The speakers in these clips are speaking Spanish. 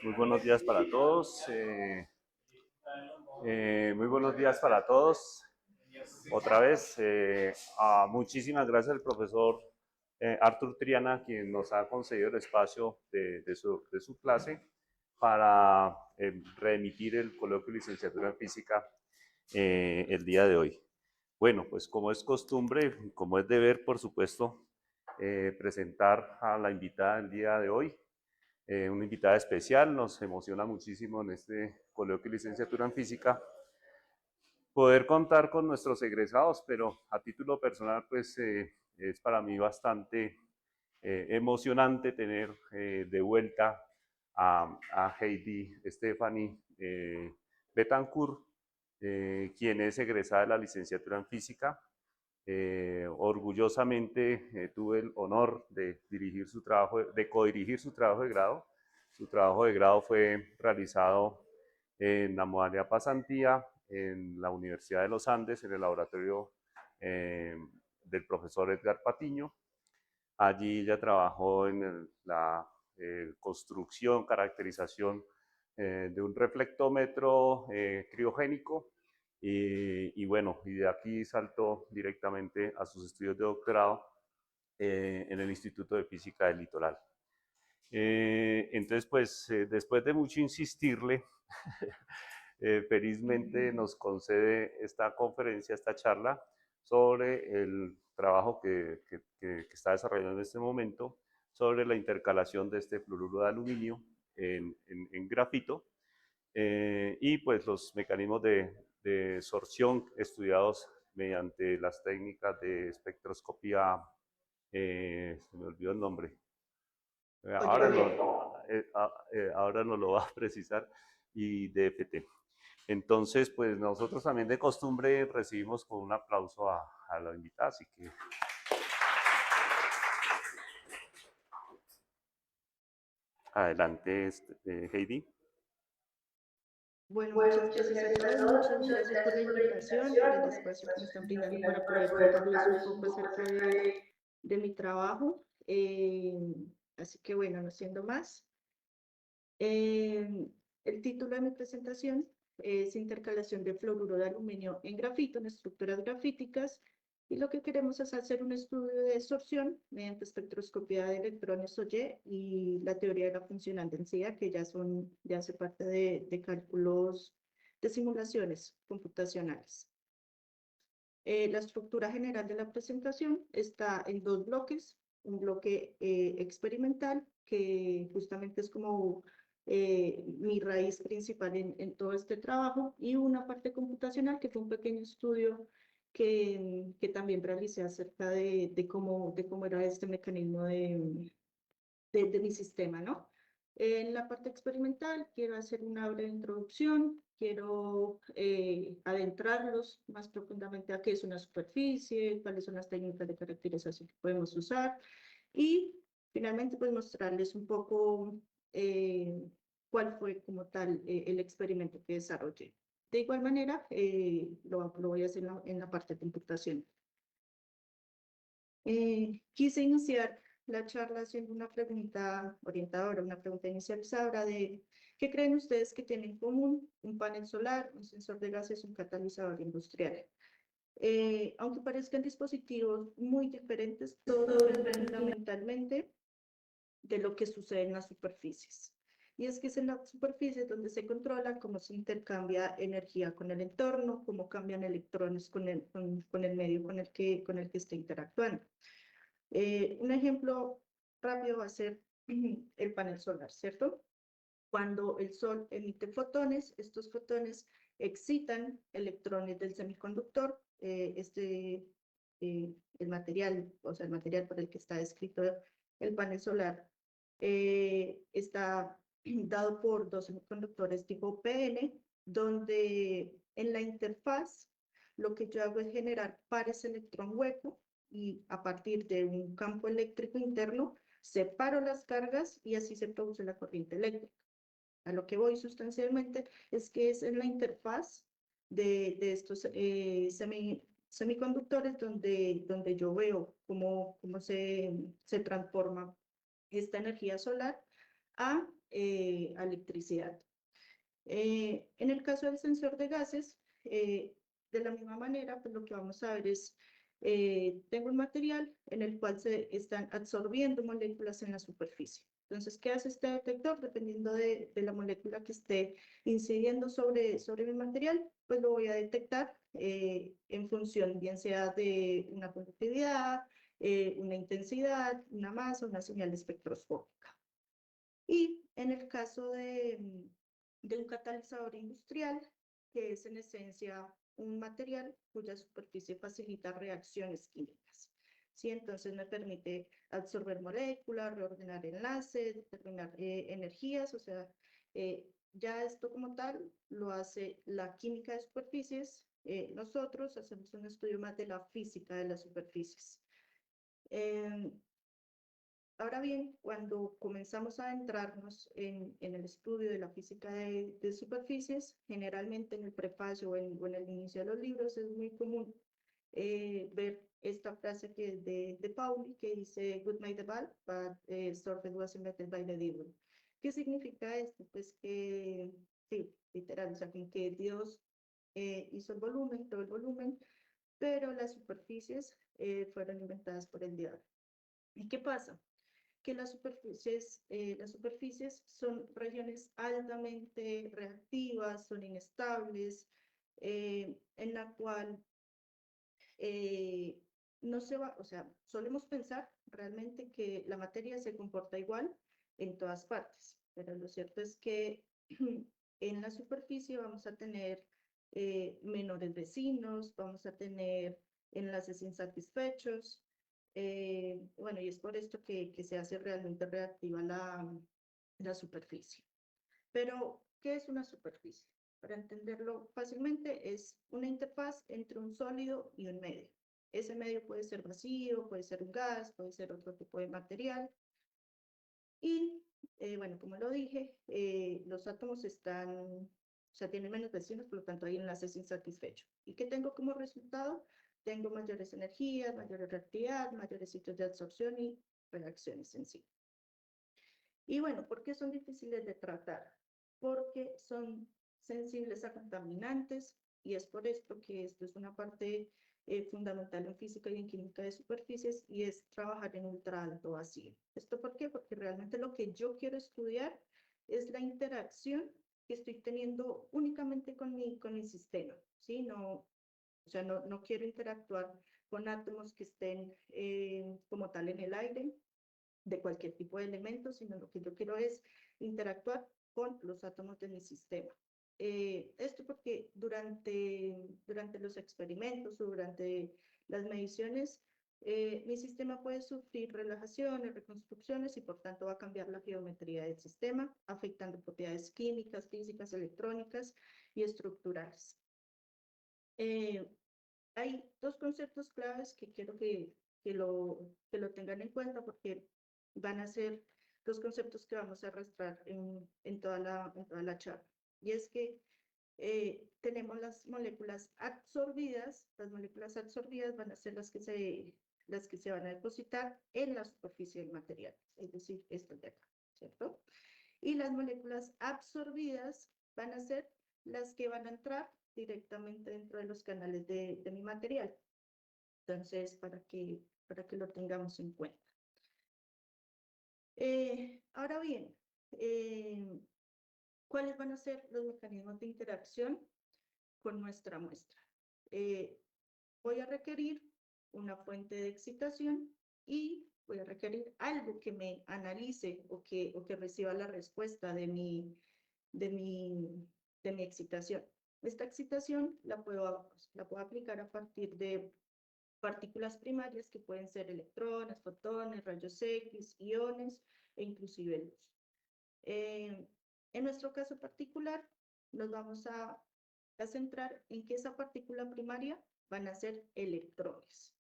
Muy buenos días para todos. Muy buenos días para todos. Otra vez, muchísimas gracias al profesor Arthur Triana, quien nos ha concedido el espacio de su clase para reemitir el coloquio de licenciatura en física el día de hoy. Bueno, pues como es costumbre, como es deber, por supuesto, presentar a la invitada del día de hoy, una invitada especial. Nos emociona muchísimo en este coloquio de licenciatura en física poder contar con nuestros egresados, pero a título personal, pues es para mí bastante emocionante tener de vuelta a Heidi Stephanie Betancourt, quien es egresada de la licenciatura en física. Orgullosamente tuve el honor de dirigir su trabajo, de codirigir su trabajo de grado. Su trabajo de grado fue realizado en la modalidad pasantía en la Universidad de los Andes, en el laboratorio del profesor Edgar Patiño. Allí ella trabajó en la construcción, caracterización de un reflectómetro criogénico y bueno, y de aquí saltó directamente a sus estudios de doctorado en el Instituto de Física del Litoral. Entonces, pues, después de mucho insistirle, felizmente nos concede esta conferencia, esta charla sobre el trabajo que está desarrollando en este momento sobre la intercalación de este fluoruro de aluminio en grafito y pues los mecanismos de sorción estudiados mediante las técnicas de espectroscopía, se me olvidó el nombre, ahora, Follón. ahora nos lo va a precisar, y DFT. Entonces, pues nosotros también de costumbre recibimos con un aplauso a la invitada, así que adelante, Heidi. Bueno, muchas gracias a todos, muchas gracias por la invitación, por el espacio que me están brindando para poder contarles un poco acerca de mi trabajo. Así que bueno, no siendo más, el título de mi presentación es Intercalación de fluoruro de aluminio en grafito, en estructuras grafíticas, y lo que queremos es hacer un estudio de absorción mediante espectroscopía de electrones OY y la teoría de la funcional densidad, que ya hace parte de cálculos de simulaciones computacionales. La estructura general de la presentación está en dos bloques, un bloque experimental, que justamente es como mi raíz principal en todo este trabajo, y una parte computacional, que fue un pequeño estudio que también realicé acerca de cómo era este mecanismo de mi sistema, ¿no? En la parte experimental quiero hacer una breve introducción, quiero adentrarlos más profundamente a qué es una superficie, cuáles son las técnicas de caracterización que podemos usar y finalmente pues mostrarles un poco cuál fue como tal el experimento que desarrollé. De igual manera, lo voy a hacer en la parte de computación. Quise iniciar la charla haciendo una pregunta orientadora, una pregunta inicializadora de ¿qué creen ustedes que tienen en común un panel solar, un sensor de gases, un catalizador industrial? Aunque parezcan dispositivos muy diferentes, todos dependen fundamentalmente de lo que sucede en las superficies. Y es que es en las superficies donde se controla cómo se intercambia energía con el entorno, cómo cambian electrones con el medio con el que está interactuando. Un ejemplo rápido va a ser el panel solar, ¿cierto? Cuando el sol emite fotones, estos fotones excitan electrones del semiconductor, el material, o sea, el material por el que está descrito el panel solar, está dado por dos semiconductores tipo PN, donde en la interfaz lo que yo hago es generar pares electrón hueco y a partir de un campo eléctrico interno separo las cargas y así se produce la corriente eléctrica. A lo que voy sustancialmente es que es en la interfaz de estos semiconductores donde yo veo cómo se transforma esta energía solar a a electricidad. En el caso del sensor de gases, de la misma manera, pues lo que vamos a ver es, tengo un material en el cual se están absorbiendo moléculas en la superficie. Entonces, ¿qué hace este detector? Dependiendo de la molécula que esté incidiendo sobre mi material, pues lo voy a detectar en función, bien sea de una conductividad, una intensidad, una masa, una señal espectroscópica. Y en el caso de un catalizador industrial, que es en esencia un material cuya superficie facilita reacciones químicas. ¿Sí? Entonces me permite absorber moléculas, reordenar enlaces, determinar energías, o sea, ya esto como tal lo hace la química de superficies. Nosotros hacemos un estudio más de la física de las superficies. Ahora bien, cuando comenzamos a adentrarnos en el estudio de la física de superficies, generalmente en el prefacio o en el inicio de los libros es muy común ver esta frase que es de Pauli, que dice, "Good made the ball, but surface was invented by the devil". ¿Qué significa esto? Pues que, sí, literal, o sea, como que Dios hizo el volumen, todo el volumen, pero las superficies fueron inventadas por el diablo. ¿Y qué pasa? Que las superficies son regiones altamente reactivas, son inestables, en la cual no se va, o sea, solemos pensar realmente que la materia se comporta igual en todas partes, pero lo cierto es que en la superficie vamos a tener menores vecinos, vamos a tener enlaces insatisfechos, bueno, y es por esto que se hace realmente reactiva la superficie. Pero, ¿qué es una superficie? Para entenderlo fácilmente, es una interfaz entre un sólido y un medio. Ese medio puede ser vacío, puede ser un gas, puede ser otro tipo de material. Y, bueno, como lo dije, los átomos están, o sea, tienen menos vecinos, por lo tanto hay enlaces insatisfechos. ¿Y qué tengo como resultado? Tengo mayores energías, mayor reactividad, mayores sitios de absorción y reacciones en sí. Y bueno, ¿por qué son difíciles de tratar? Porque son sensibles a contaminantes y es por esto que esto es una parte fundamental en física y en química de superficies y es trabajar en ultra alto vacío. ¿Esto por qué? Porque realmente lo que yo quiero estudiar es la interacción que estoy teniendo únicamente con mi sistema, ¿sí? No, o sea, no quiero interactuar con átomos que estén como tal en el aire, de cualquier tipo de elemento, sino lo que yo quiero es interactuar con los átomos de mi sistema. Esto porque durante los experimentos o durante las mediciones, mi sistema puede sufrir relajaciones, reconstrucciones y por tanto va a cambiar la geometría del sistema, afectando propiedades químicas, físicas, electrónicas y estructurales. Hay dos conceptos claves que quiero que lo tengan en cuenta porque van a ser dos conceptos que vamos a arrastrar en toda la charla. Y es que tenemos las moléculas absorbidas van a ser las que se van a depositar en la superficie del material, es decir, estas de acá, ¿cierto? Y las moléculas absorbidas van a ser las que van a entrar directamente dentro de los canales de mi material. Entonces, para que lo tengamos en cuenta. Ahora bien, ¿cuáles van a ser los mecanismos de interacción con nuestra muestra? Voy a requerir una fuente de excitación y voy a requerir algo que me analice o que reciba la respuesta de mi excitación. Esta excitación la puedo aplicar a partir de partículas primarias que pueden ser electrones, fotones, rayos X, iones e inclusive luz. En nuestro caso particular, nos vamos a centrar en que esa partícula primaria van a ser electrones.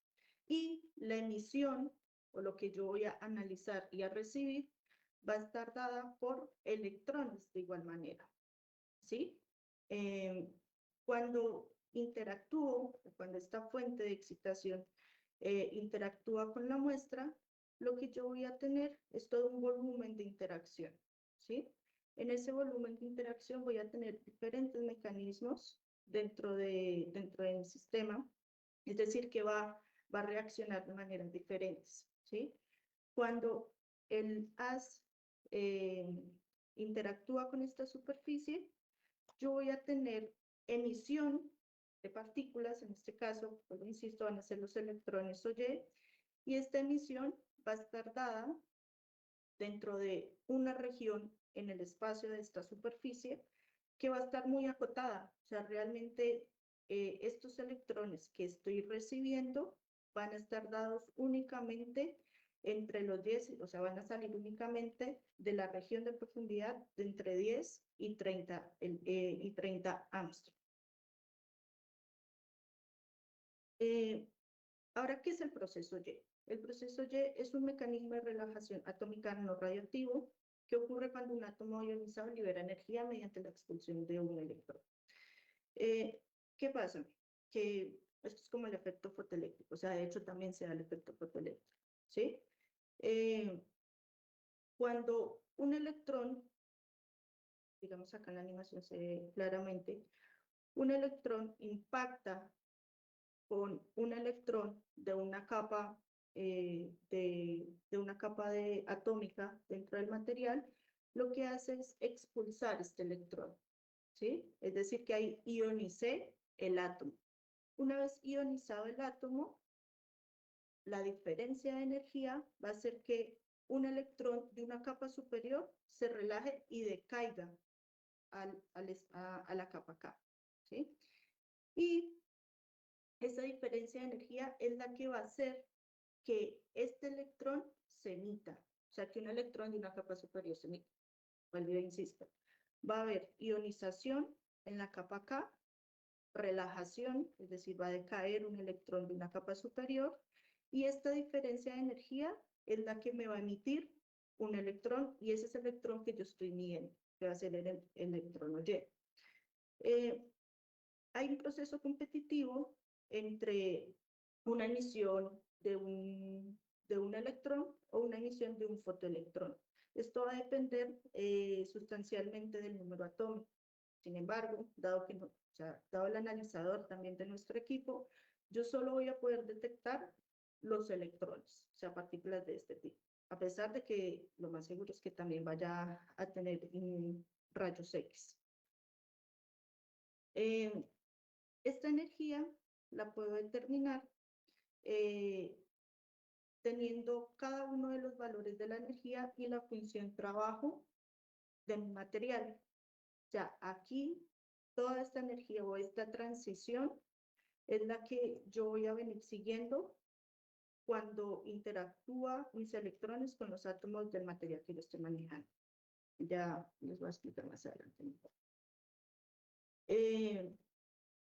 Y la emisión, o lo que yo voy a analizar y a recibir, va a estar dada por electrones de igual manera. ¿Sí? Cuando interactúo, cuando esta fuente de excitación interactúa con la muestra, lo que yo voy a tener es todo un volumen de interacción, ¿sí? En ese volumen de interacción voy a tener diferentes mecanismos dentro de mi sistema, es decir, que va a reaccionar de maneras diferentes, ¿sí? Cuando el haz interactúa con esta superficie, yo voy a tener emisión de partículas, en este caso, pues insisto, van a ser los electrones o y esta emisión va a estar dada dentro de una región en el espacio de esta superficie que va a estar muy acotada. O sea, realmente estos electrones que estoy recibiendo van a estar dados únicamente entre los 10, o sea, van a salir únicamente de la región de profundidad de entre 10 y 30 Armstrong. Ahora, ¿qué es el proceso Y? El proceso Y es un mecanismo de relajación atómica no radioactivo que ocurre cuando un átomo ionizado libera energía mediante la expulsión de un electrón. ¿Qué pasa? Que esto es como el efecto fotoeléctrico, o sea, de hecho también se da el efecto fotoeléctrico, ¿sí? Cuando un electrón, digamos acá en la animación se ve claramente, un electrón impacta con un electrón de una capa atómica dentro del material, lo que hace es expulsar este electrón, ¿sí? Es decir, que ahí ionicé el átomo. Una vez ionizado el átomo, la diferencia de energía va a hacer que un electrón de una capa superior se relaje y decaiga a la capa K, ¿sí? Y esa diferencia de energía es la que va a hacer que este electrón se emita, o sea, que un electrón de una capa superior se emita. Vuelvo a insisto, va a haber ionización en la capa K, relajación, es decir, va a decaer un electrón de una capa superior, y esta diferencia de energía es la que me va a emitir un electrón, y ese es el electrón que yo estoy midiendo, que va a ser el electrón Y. Hay un proceso competitivo entre una emisión de un electrón o una emisión de un fotoelectrón. Esto va a depender sustancialmente del número atómico. Sin embargo, dado que o sea, dado el analizador también de nuestro equipo, yo solo voy a poder detectar los electrones, o sea, partículas de este tipo. A pesar de que lo más seguro es que también vaya a tener rayos X. Esta energía la puedo determinar teniendo cada uno de los valores de la energía y la función trabajo del material. O sea, aquí toda esta energía o esta transición es la que yo voy a venir siguiendo cuando interactúa mis electrones con los átomos del material que yo estoy manejando. Ya les voy a explicar más adelante.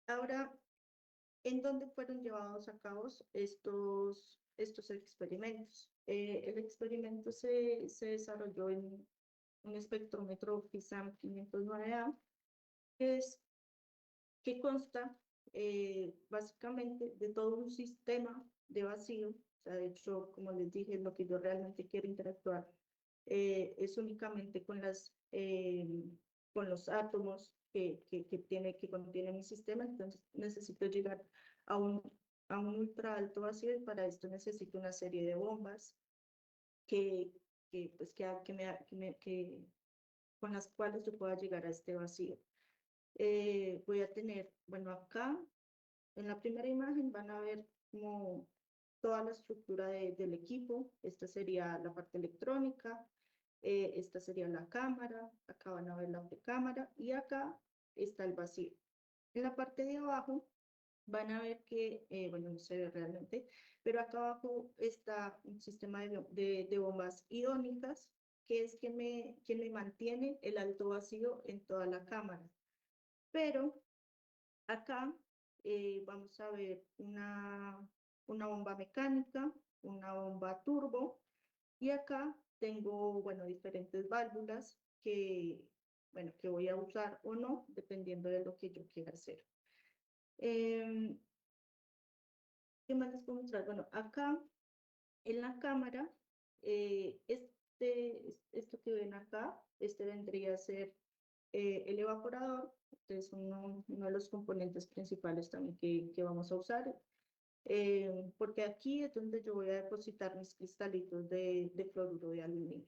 Ahora, ¿en dónde fueron llevados a cabo estos experimentos? El experimento se desarrolló en un espectrómetro FISAM 509A, que consta básicamente de todo un sistema de vacío. O sea, de hecho, como les dije, lo que yo realmente quiero interactuar es únicamente con los átomos que contiene mi sistema. Entonces necesito llegar a un ultra alto vacío, y para esto necesito una serie de bombas pues, con las cuales yo pueda llegar a este vacío. Voy a tener, bueno, acá en la primera imagen van a ver como toda la estructura del equipo. Esta sería la parte electrónica, esta sería la cámara, acá van a ver la cámara y acá está el vacío. En la parte de abajo van a ver que, bueno, no se ve realmente, pero acá abajo está un sistema de bombas iónicas, que es quien me mantiene el alto vacío en toda la cámara. Pero acá vamos a ver una bomba mecánica, una bomba turbo, y acá tengo, bueno, diferentes válvulas bueno, que voy a usar o no, dependiendo de lo que yo quiera hacer. ¿Qué más les puedo mostrar? Bueno, acá en la cámara, esto que ven acá, este vendría a ser el evaporador. Este es uno de los componentes principales también que vamos a usar. Porque aquí es donde yo voy a depositar mis cristalitos de fluoruro de aluminio.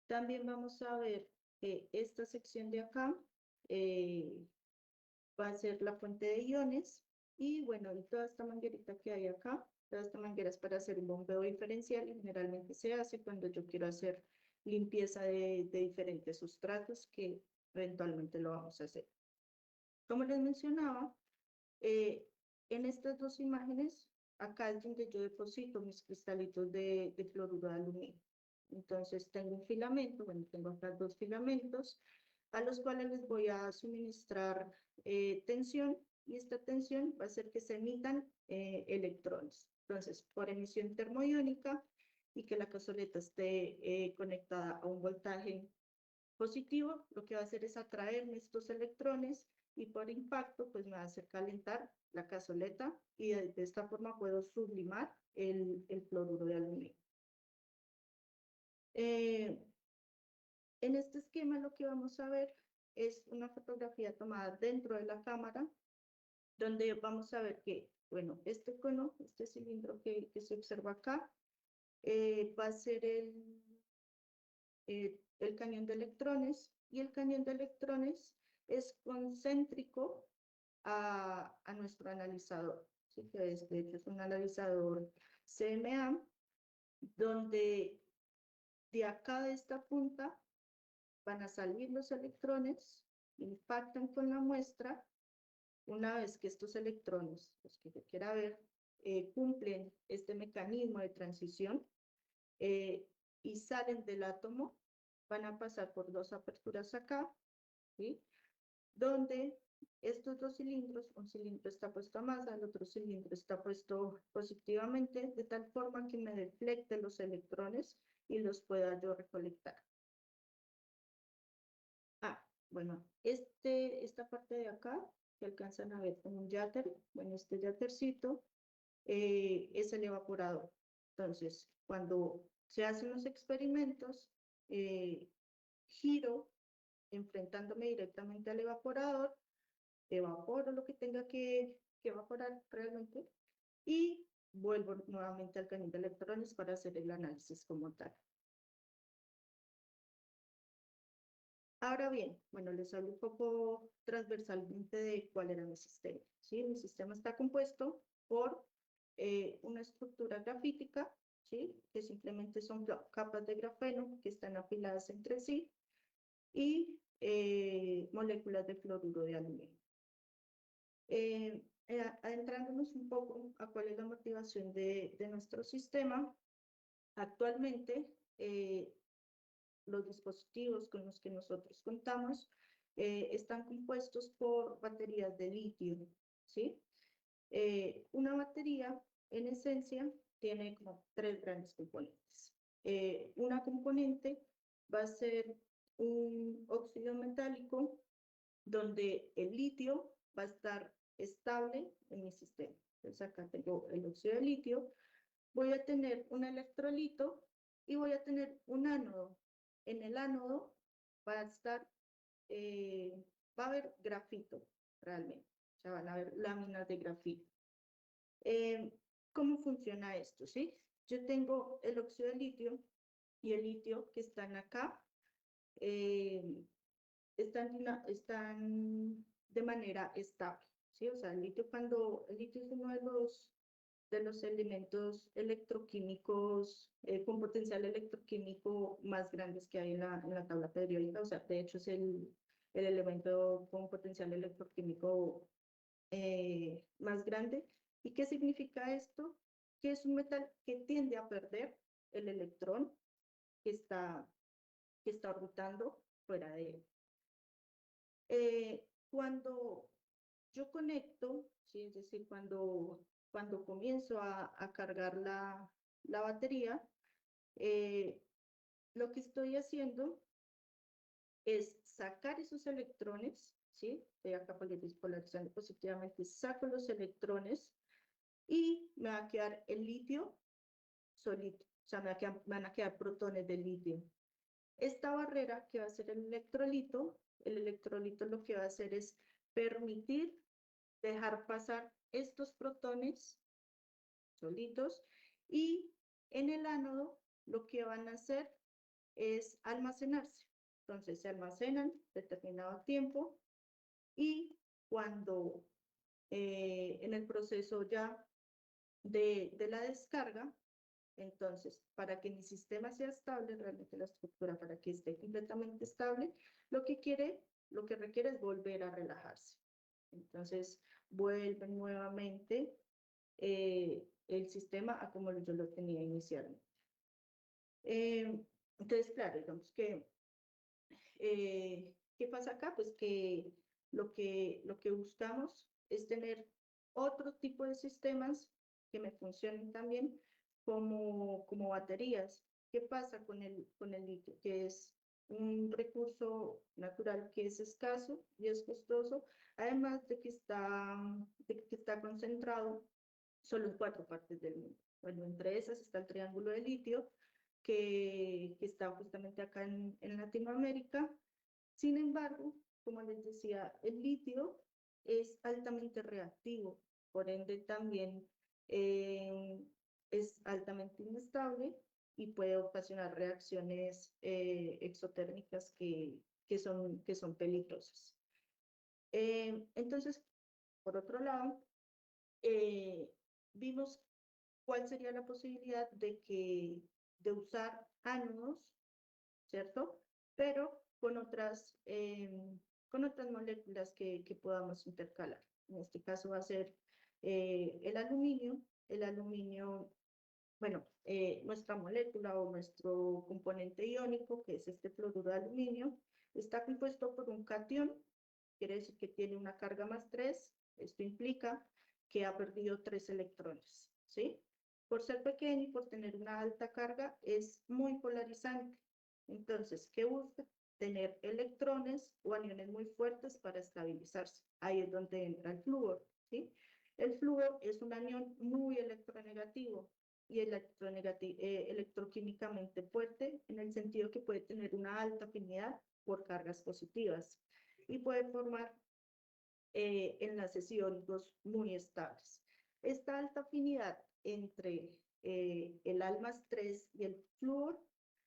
También vamos a ver que esta sección de acá va a ser la fuente de iones. Y bueno, y toda esta manguerita que hay acá, toda esta manguera es para hacer un bombeo diferencial y generalmente se hace cuando yo quiero hacer limpieza de diferentes sustratos que eventualmente lo vamos a hacer. Como les mencionaba, en estas dos imágenes, acá es donde yo deposito mis cristalitos de fluoruro de aluminio. Entonces tengo un filamento, bueno, tengo acá dos filamentos, a los cuales les voy a suministrar tensión, y esta tensión va a hacer que se emitan electrones. Entonces, por emisión termoiónica y que la cazoleta esté conectada a un voltaje positivo, lo que va a hacer es atraerme estos electrones y por impacto pues me va a hacer calentar la cazoleta y de esta forma puedo sublimar el fluoruro de aluminio. En este esquema lo que vamos a ver es una fotografía tomada dentro de la cámara, donde vamos a ver que, bueno, este cono, este cilindro que se observa acá, va a ser el cañón de electrones, y el cañón de electrones es concéntrico a nuestro analizador, ¿sí? Que de hecho es un analizador CMA, donde de acá de esta punta van a salir los electrones, impactan con la muestra. Una vez que estos electrones, los que yo quiera ver, cumplen este mecanismo de transición y salen del átomo, van a pasar por dos aperturas acá, ¿sí? Donde estos dos cilindros, un cilindro está puesto a masa, el otro cilindro está puesto positivamente, de tal forma que me deflecte los electrones y los pueda yo recolectar. Bueno, esta parte de acá, que alcanzan a ver como un játer, bueno, este játercito es el evaporador. Entonces, cuando se hacen los experimentos, giro enfrentándome directamente al evaporador, evaporo lo que tenga que evaporar realmente y vuelvo nuevamente al cañón de electrones para hacer el análisis como tal. Ahora bien, bueno, les hablo un poco transversalmente de cuál era mi sistema, ¿sí? Mi sistema está compuesto por una estructura grafítica, ¿sí? Que simplemente son capas de grafeno que están apiladas entre sí, y moléculas de fluoruro de aluminio. Adentrándonos un poco a cuál es la motivación de nuestro sistema, actualmente los dispositivos con los que nosotros contamos están compuestos por baterías de litio, ¿sí? Una batería, en esencia, tiene como tres grandes componentes. Una componente va a ser un óxido metálico, donde el litio va a estar estable en mi sistema. Entonces acá tengo el óxido de litio, voy a tener un electrolito y voy a tener un ánodo. En el ánodo va a estar, va a haber grafito realmente, o sea, van a haber láminas de grafito. ¿Cómo funciona esto? ¿Sí? Yo tengo el óxido de litio y el litio que están acá, están de manera estable, ¿sí? O sea, el litio es uno de los elementos electroquímicos con potencial electroquímico más grandes que hay en la tabla periódica, o sea, de hecho es el elemento con potencial electroquímico más grande. ¿Y qué significa esto? Que es un metal que tiende a perder el electrón que está orbitando fuera de él. Cuando yo conecto, ¿sí? Es decir, cuando comienzo a cargar la batería, lo que estoy haciendo es sacar esos electrones, ¿sí? Estoy acá polarizando positivamente, saco los electrones y me va a quedar el litio solito. o sea, van a quedar protones de litio. Esta barrera que va a ser el electrolito lo que va a hacer es permitir dejar pasar estos protones solitos y en el ánodo lo que van a hacer es almacenarse. Entonces se almacenan determinado tiempo y cuando en el proceso ya de la descarga, entonces, para que mi sistema sea estable, realmente la estructura, para que esté completamente estable, lo que requiere es volver a relajarse. Entonces, vuelve nuevamente el sistema a como yo lo tenía inicialmente. Entonces, claro, digamos que, ¿qué pasa acá? Pues que lo que buscamos es tener otro tipo de sistemas que me funcionen también como baterías. ¿Qué pasa con el litio? Que es un recurso natural que es escaso y es costoso, además de que está concentrado solo en 4 partes del mundo. Bueno, entre esas está el Triángulo de Litio, que está justamente acá en Latinoamérica. Sin embargo, como les decía, el litio es altamente reactivo, por ende también eh, es altamente inestable y puede ocasionar reacciones exotérmicas que son peligrosas. Entonces, por otro lado, eh, vimos cuál sería la posibilidad de usar ánodos, ¿cierto? Pero con otras moléculas que podamos intercalar. En este caso va a ser el aluminio. El aluminio, bueno, nuestra molécula o nuestro componente iónico, que es este fluoruro de aluminio, está compuesto por un catión, quiere decir que tiene una carga +3. Esto implica que ha perdido 3 electrones, ¿sí? Por ser pequeño y por tener una alta carga, es muy polarizante. Entonces, ¿qué busca? Tener electrones o aniones muy fuertes para estabilizarse. Ahí es donde entra el flúor, ¿sí? El flúor es un anión muy electronegativo y electroquímicamente fuerte en el sentido que puede tener una alta afinidad por cargas positivas y puede formar enlaces iónicos muy estables. Esta alta afinidad entre el Al+3 y el flúor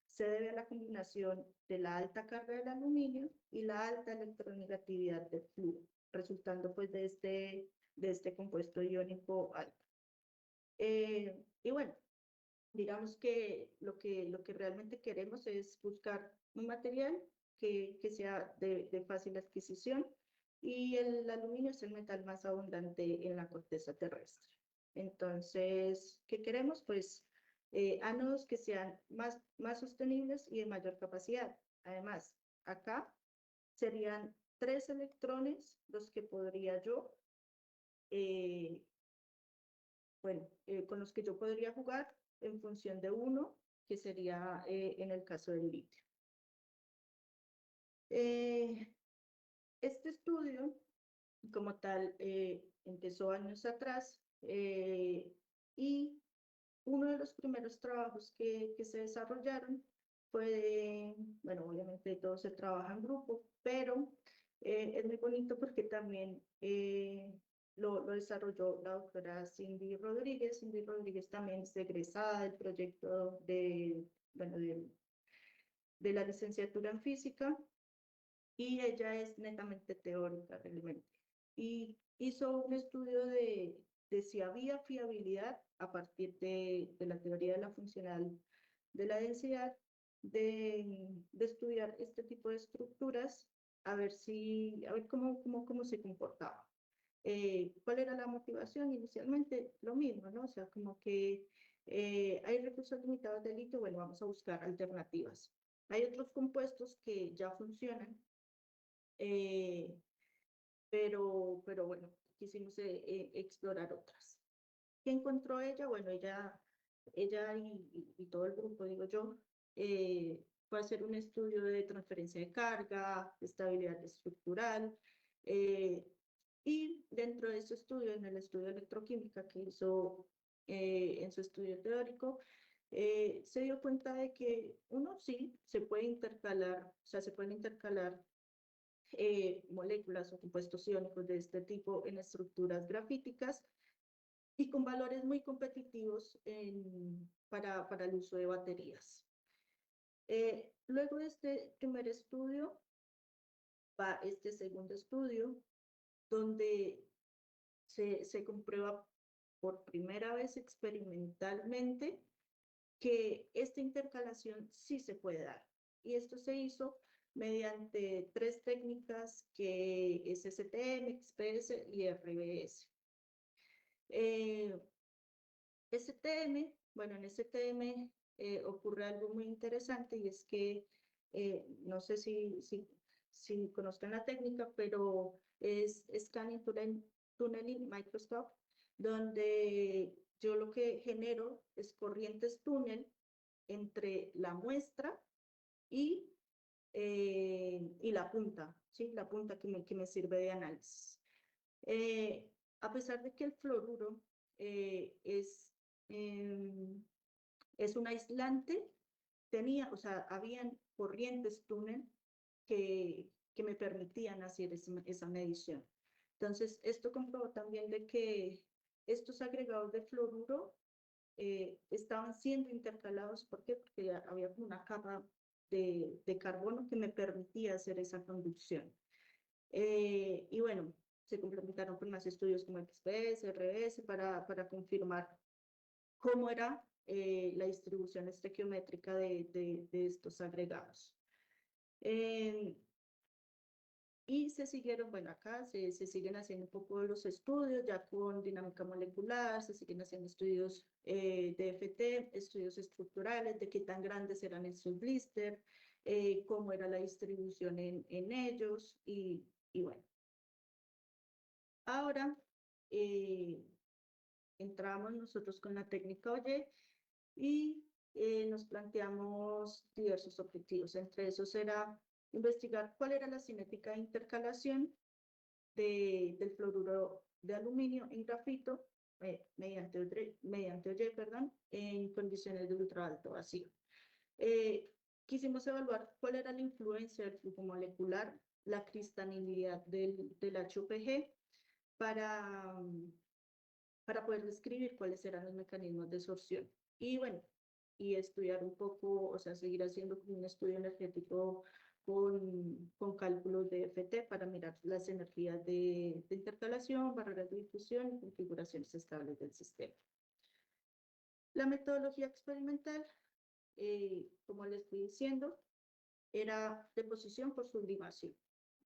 se debe a la combinación de la alta carga del aluminio y la alta electronegatividad del flúor, resultando pues de este compuesto iónico alto. Y bueno, digamos que lo que realmente queremos es buscar un material que sea de fácil adquisición y el aluminio es el metal más abundante en la corteza terrestre. Entonces, ¿qué queremos? Pues ánodos que sean más sostenibles y de mayor capacidad. Además, acá serían 3 electrones los que podría yo, eh, con los que yo podría jugar en función de uno, que sería en el caso del litio. Este estudio, como tal, empezó años atrás y uno de los primeros trabajos que se desarrollaron fue, bueno, obviamente todo se trabaja en grupo, pero es muy bonito porque también lo desarrolló la doctora Cindy Rodríguez. Cindy Rodríguez también es egresada del proyecto bueno, de la licenciatura en física y ella es netamente teórica realmente. Y hizo un estudio de si había fiabilidad a partir de la teoría de la funcional de la densidad, de estudiar este tipo de estructuras, a ver cómo se comportaba. ¿Cuál era la motivación? Inicialmente lo mismo, ¿no? O sea, como que hay recursos limitados de litio, bueno, vamos a buscar alternativas. Hay otros compuestos que ya funcionan, eh, pero bueno, quisimos explorar otras. ¿Qué encontró ella? Bueno, ella y todo el grupo, digo yo, fue a hacer un estudio de transferencia de carga, estabilidad estructural, eh, y dentro de ese estudio, en el estudio de electroquímica que hizo en su estudio teórico, se dio cuenta de que uno sí se puede intercalar, o sea, se pueden intercalar moléculas o compuestos iónicos de este tipo en estructuras grafíticas y con valores muy competitivos para el uso de baterías. Luego de este primer estudio, va este segundo estudio, donde se comprueba por primera vez experimentalmente que esta intercalación sí se puede dar. Y esto se hizo mediante 3 técnicas que es STM, XPS y RBS. STM, bueno, en STM ocurre algo muy interesante y es que, no sé si conozcan la técnica, pero es Scanning Tunneling Microscope, donde yo lo que genero es corrientes túnel entre la muestra y la punta, ¿sí? La punta que me sirve de análisis. A pesar de que el fluoruro es un aislante, o sea, habían corrientes túnel que me permitían hacer esa medición. Entonces, esto comprobó también de que estos agregados de fluoruro estaban siendo intercalados. ¿Por qué? Porque había como una capa de carbono que me permitía hacer esa conducción. Y bueno, se complementaron con más estudios como XPS, RBS, para confirmar cómo era la distribución estequiométrica de estos agregados. Y se siguieron, bueno, acá se siguen haciendo un poco los estudios, ya con dinámica molecular, se siguen haciendo estudios de FT, estudios estructurales, de qué tan grandes eran esos blister, cómo era la distribución en ellos, y bueno. Ahora entramos nosotros con la técnica OYE y nos planteamos diversos objetivos. Entre esos era investigar cuál era la cinética de intercalación del fluoruro de aluminio en grafito mediante OYE, perdón, en condiciones de ultra alto vacío. Quisimos evaluar cuál era la influencia del flujo molecular, la cristalinidad del HUPG para poder describir cuáles eran los mecanismos de sorción. Y bueno, y estudiar un poco, o sea, seguir haciendo un estudio energético con cálculos de FT para mirar las energías de intercalación, barreras de difusión y configuraciones estables del sistema. La metodología experimental, como les fui diciendo, era deposición por sublimación.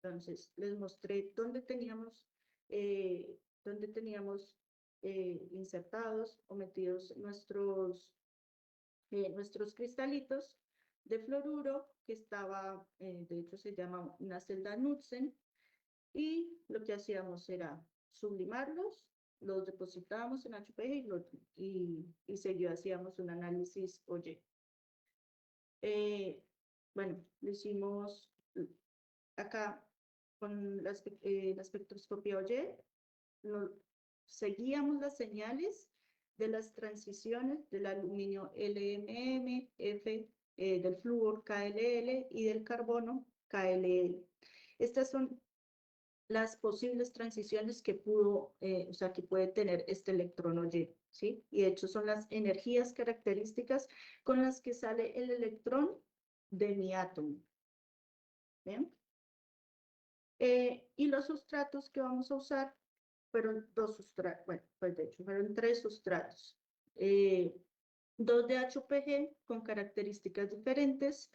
Entonces, les mostré dónde teníamos insertados o metidos nuestros cristalitos de fluoruro, que estaba, de hecho se llama una celda Knudsen, y lo que hacíamos era sublimarlos, los depositábamos en HPG y seguido hacíamos un análisis OYE. Bueno, lo hicimos acá con la espectroscopía OYE, seguíamos las señales de las transiciones del aluminio LMM, F, del flúor KLL y del carbono KLL. Estas son las posibles transiciones que que puede tener este electrón OY, ¿sí? Y de hecho son las energías características con las que sale el electrón de mi átomo. ¿Bien? Y los sustratos que vamos a usar fueron 2 sustratos, bueno, pues de hecho fueron 3 sustratos. 2 de HPG con características diferentes,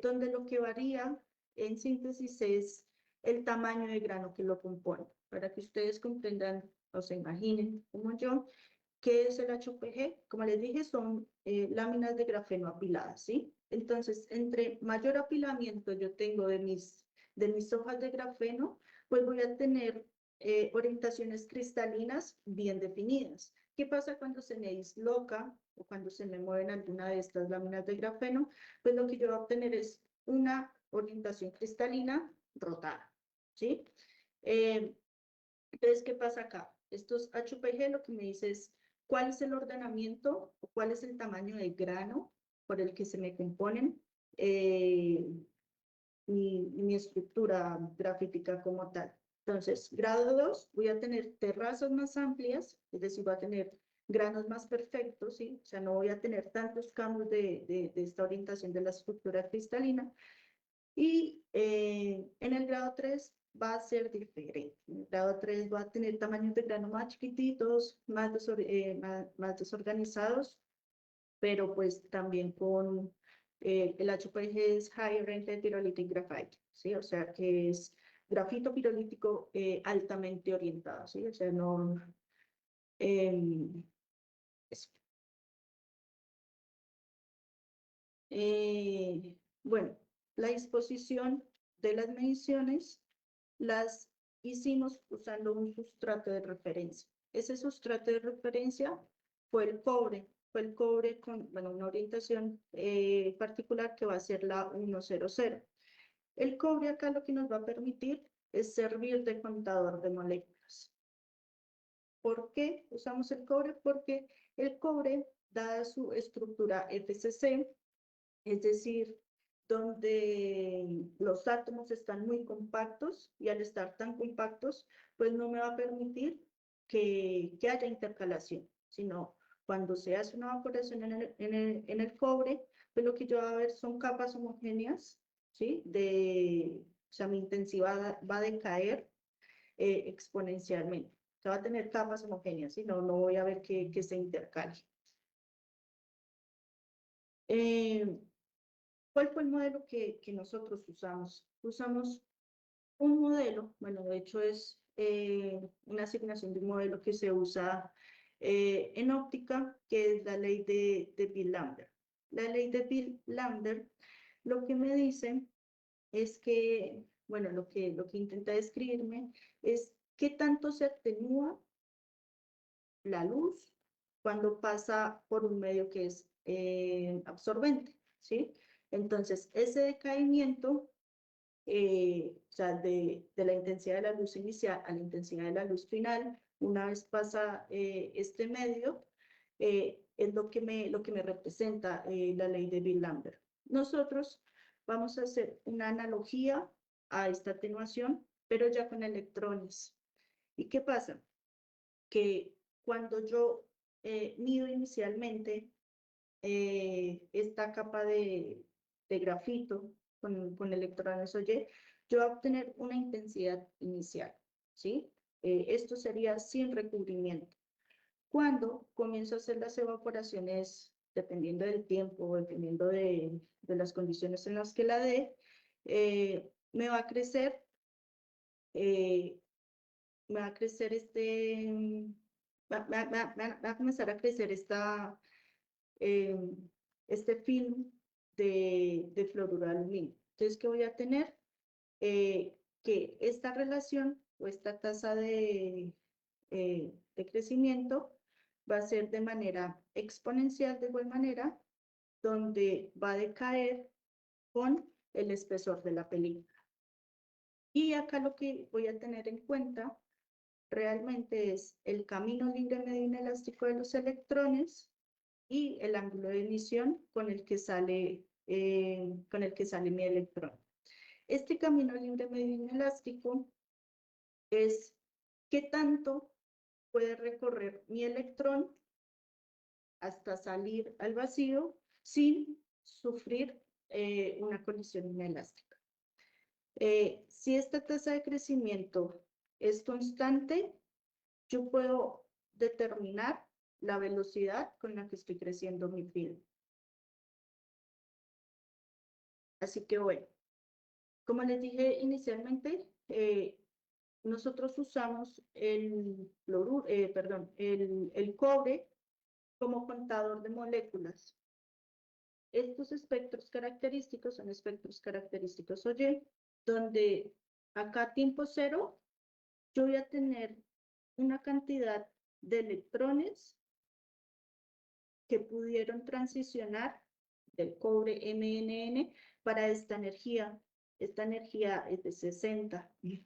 donde lo que varía en síntesis es el tamaño de grano que lo compone. Para que ustedes comprendan o se imaginen como yo, ¿qué es el HPG? Como les dije, son láminas de grafeno apiladas, ¿sí? Entonces, entre mayor apilamiento yo tengo de mis hojas de grafeno, pues voy a tener orientaciones cristalinas bien definidas. ¿Qué pasa cuando se me disloca o cuando se me mueven alguna de estas láminas de grafeno? Pues lo que yo voy a obtener es una orientación cristalina rotada, ¿sí? Entonces, ¿qué pasa acá? Estos HPG lo que me dice es cuál es el ordenamiento o cuál es el tamaño del grano por el que se me componen mi estructura grafítica como tal. Entonces, grado 2, voy a tener terrazas más amplias, es decir, voy a tener granos más perfectos, ¿sí? O sea, no voy a tener tantos cambios de esta orientación de la estructura cristalina. Y en el grado 3 va a ser diferente. En el grado 3 va a tener tamaños de grano más chiquititos, más desorganizados, pero pues también con el HPG es High Rented Pyrolytic Graphite, ¿sí? O sea que es grafito pirolítico altamente orientado, ¿sí? O sea, no... eso. Bueno, la disposición de las mediciones las hicimos usando un sustrato de referencia. Ese sustrato de referencia fue el cobre con, bueno, una orientación particular que va a ser la 100. El cobre acá lo que nos va a permitir es servir de contador de moléculas. ¿Por qué usamos el cobre? Porque el cobre, dada su estructura FCC, es decir, donde los átomos están muy compactos y al estar tan compactos, pues no me va a permitir que haya intercalación, sino cuando se hace una evaporación en el cobre, pues lo que yo va a ver son capas homogéneas, ¿sí? O sea, mi intensidad va a decaer exponencialmente. O sea, va a tener capas homogéneas, ¿sí? No voy a ver que se intercale. Eh, ¿Cuál fue el modelo que nosotros usamos? Usamos un modelo, bueno, de hecho es una asignación de un modelo que se usa en óptica, que es la ley de Bill-Lambert. La ley de Bill-Lambert lo que me dice es que, bueno, lo que intenta describirme es qué tanto se atenúa la luz cuando pasa por un medio que es absorbente, ¿sí? Entonces, ese decaimiento, o sea, de la intensidad de la luz inicial a la intensidad de la luz final, una vez pasa este medio, es lo que me representa la ley de Bill-Lambert. Nosotros vamos a hacer una analogía a esta atenuación, pero ya con electrones. ¿Y qué pasa? Que cuando yo mido inicialmente esta capa de grafito con electrones Y, yo voy a obtener una intensidad inicial, ¿sí? Esto sería sin recubrimiento. Cuando comienzo a hacer las evaporaciones, dependiendo del tiempo, dependiendo de las condiciones en las que la dé, me va a crecer eh, va a crecer va a comenzar a crecer eh, este film de fluoruro de aluminio. Entonces, ¿qué voy a tener? Que esta relación o esta tasa de crecimiento va a ser de manera exponencial, de igual manera, donde va a decaer con el espesor de la película. Y acá lo que voy a tener en cuenta realmente es el camino libre medio inelástico de los electrones y el ángulo de emisión con el que sale mi electrón. Este camino libre medio inelástico es qué tanto puede recorrer mi electrón hasta salir al vacío sin sufrir una colisión inelástica. Si esta tasa de crecimiento es constante, yo puedo determinar la velocidad con la que estoy creciendo mi film. Así que bueno, como les dije inicialmente, nosotros usamos el cobre como contador de moléculas. Estos espectros característicos son espectros característicos OY, donde acá a tiempo cero yo voy a tener una cantidad de electrones que pudieron transicionar del cobre MNN para esta energía. Esta energía es de 60. Y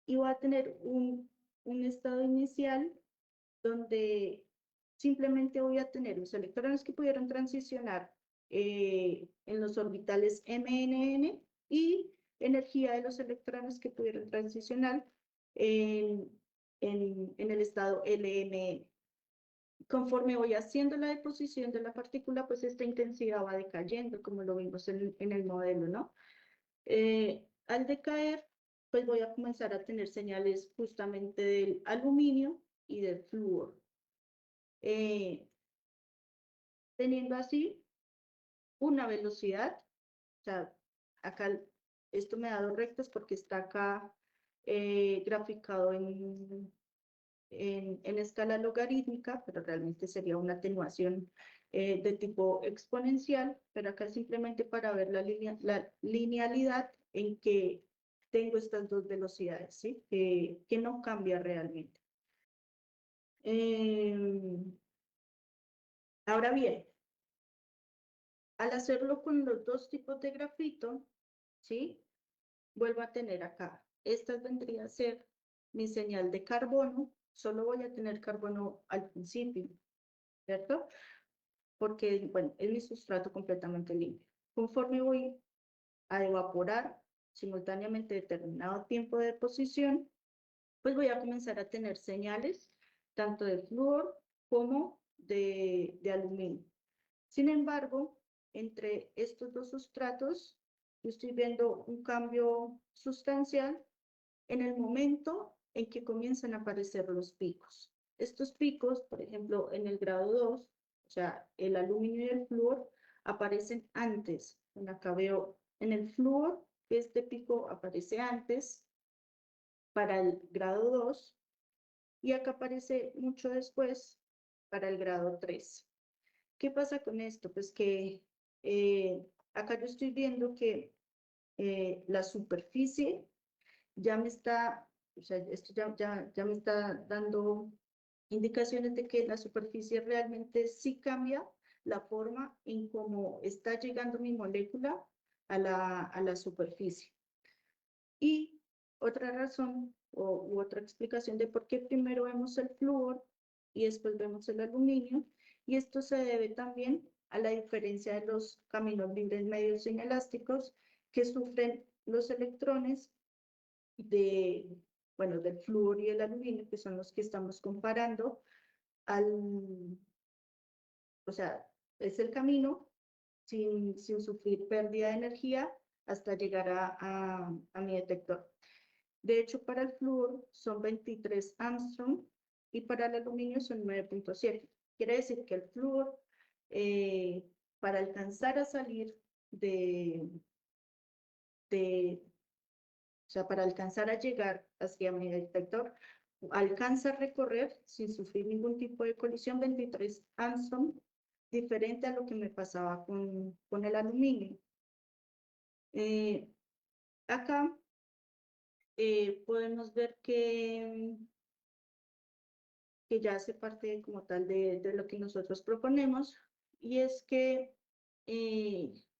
voy a tener un estado inicial donde simplemente voy a tener los electrones que pudieron transicionar en los orbitales MNN y energía de los electrones que pudieron transicionar en el estado LMN. Conforme voy haciendo la deposición de la partícula, pues esta intensidad va decayendo, como lo vimos en el modelo, ¿no? Al decaer, pues voy a comenzar a tener señales justamente del aluminio y del flúor. Teniendo así una velocidad, o sea, acá esto me ha dado rectas porque está acá graficado en escala logarítmica, pero realmente sería una atenuación de tipo exponencial, pero acá simplemente para ver la linealidad en que tengo estas dos velocidades, ¿sí? Que no cambia realmente. Ahora bien, al hacerlo con los dos tipos de grafito, ¿sí? Vuelvo a tener acá. Esta vendría a ser mi señal de carbono. Solo voy a tener carbono al principio, ¿cierto? Porque, bueno, es mi sustrato completamente limpio. Conforme voy a evaporar simultáneamente determinado tiempo de deposición, pues voy a comenzar a tener señales tanto de flúor como de aluminio. Sin embargo, entre estos dos sustratos, yo estoy viendo un cambio sustancial en el momento en que comienzan a aparecer los picos. Estos picos, por ejemplo, en el grado 2, o sea, el aluminio y el flúor aparecen antes. Acá veo en el flúor, este pico aparece antes para el grado 2 y acá aparece mucho después para el grado 3. ¿Qué pasa con esto? Pues que acá yo estoy viendo que la superficie ya me está, o sea, esto ya me está dando indicaciones de que la superficie realmente sí cambia la forma en cómo está llegando mi molécula a la superficie. Y otra razón u otra explicación de por qué primero vemos el flúor y después vemos el aluminio, y esto se debe también a la diferencia de los caminos libres medios inelásticos que sufren los electrones bueno, del flúor y el aluminio, que son los que estamos comparando, o sea, es el camino sin sufrir pérdida de energía hasta llegar a mi detector. De hecho, para el flúor son 23 Armstrong y para el aluminio son 9.7. Quiere decir que el flúor, para alcanzar a salir o sea, para alcanzar a llegar hacia mi detector, alcanza a recorrer sin sufrir ningún tipo de colisión 23 Armstrong, diferente a lo que me pasaba con el aluminio. Acá podemos ver que ya hace parte como tal de lo que nosotros proponemos, y es que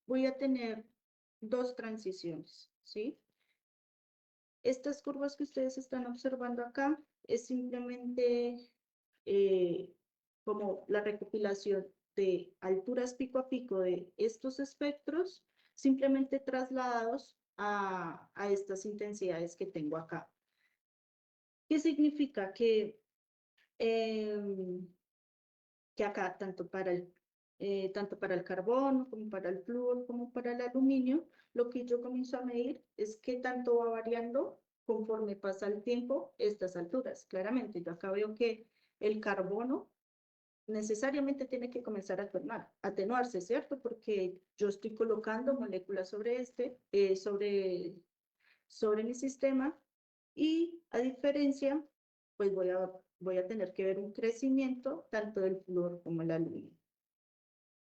voy a tener dos transiciones, ¿sí? Estas curvas que ustedes están observando acá es simplemente como la recopilación de alturas pico a pico de estos espectros, simplemente trasladados a estas intensidades que tengo acá. ¿Qué significa? Que acá, tanto para el carbono, como para el flúor, como para el aluminio, lo que yo comienzo a medir es qué tanto va variando conforme pasa el tiempo estas alturas. Claramente, yo acá veo que el carbono necesariamente tiene que comenzar a atenuarse, ¿cierto? Porque yo estoy colocando moléculas sobre mi sistema, y a diferencia, pues voy a tener que ver un crecimiento tanto del flúor como el aluminio.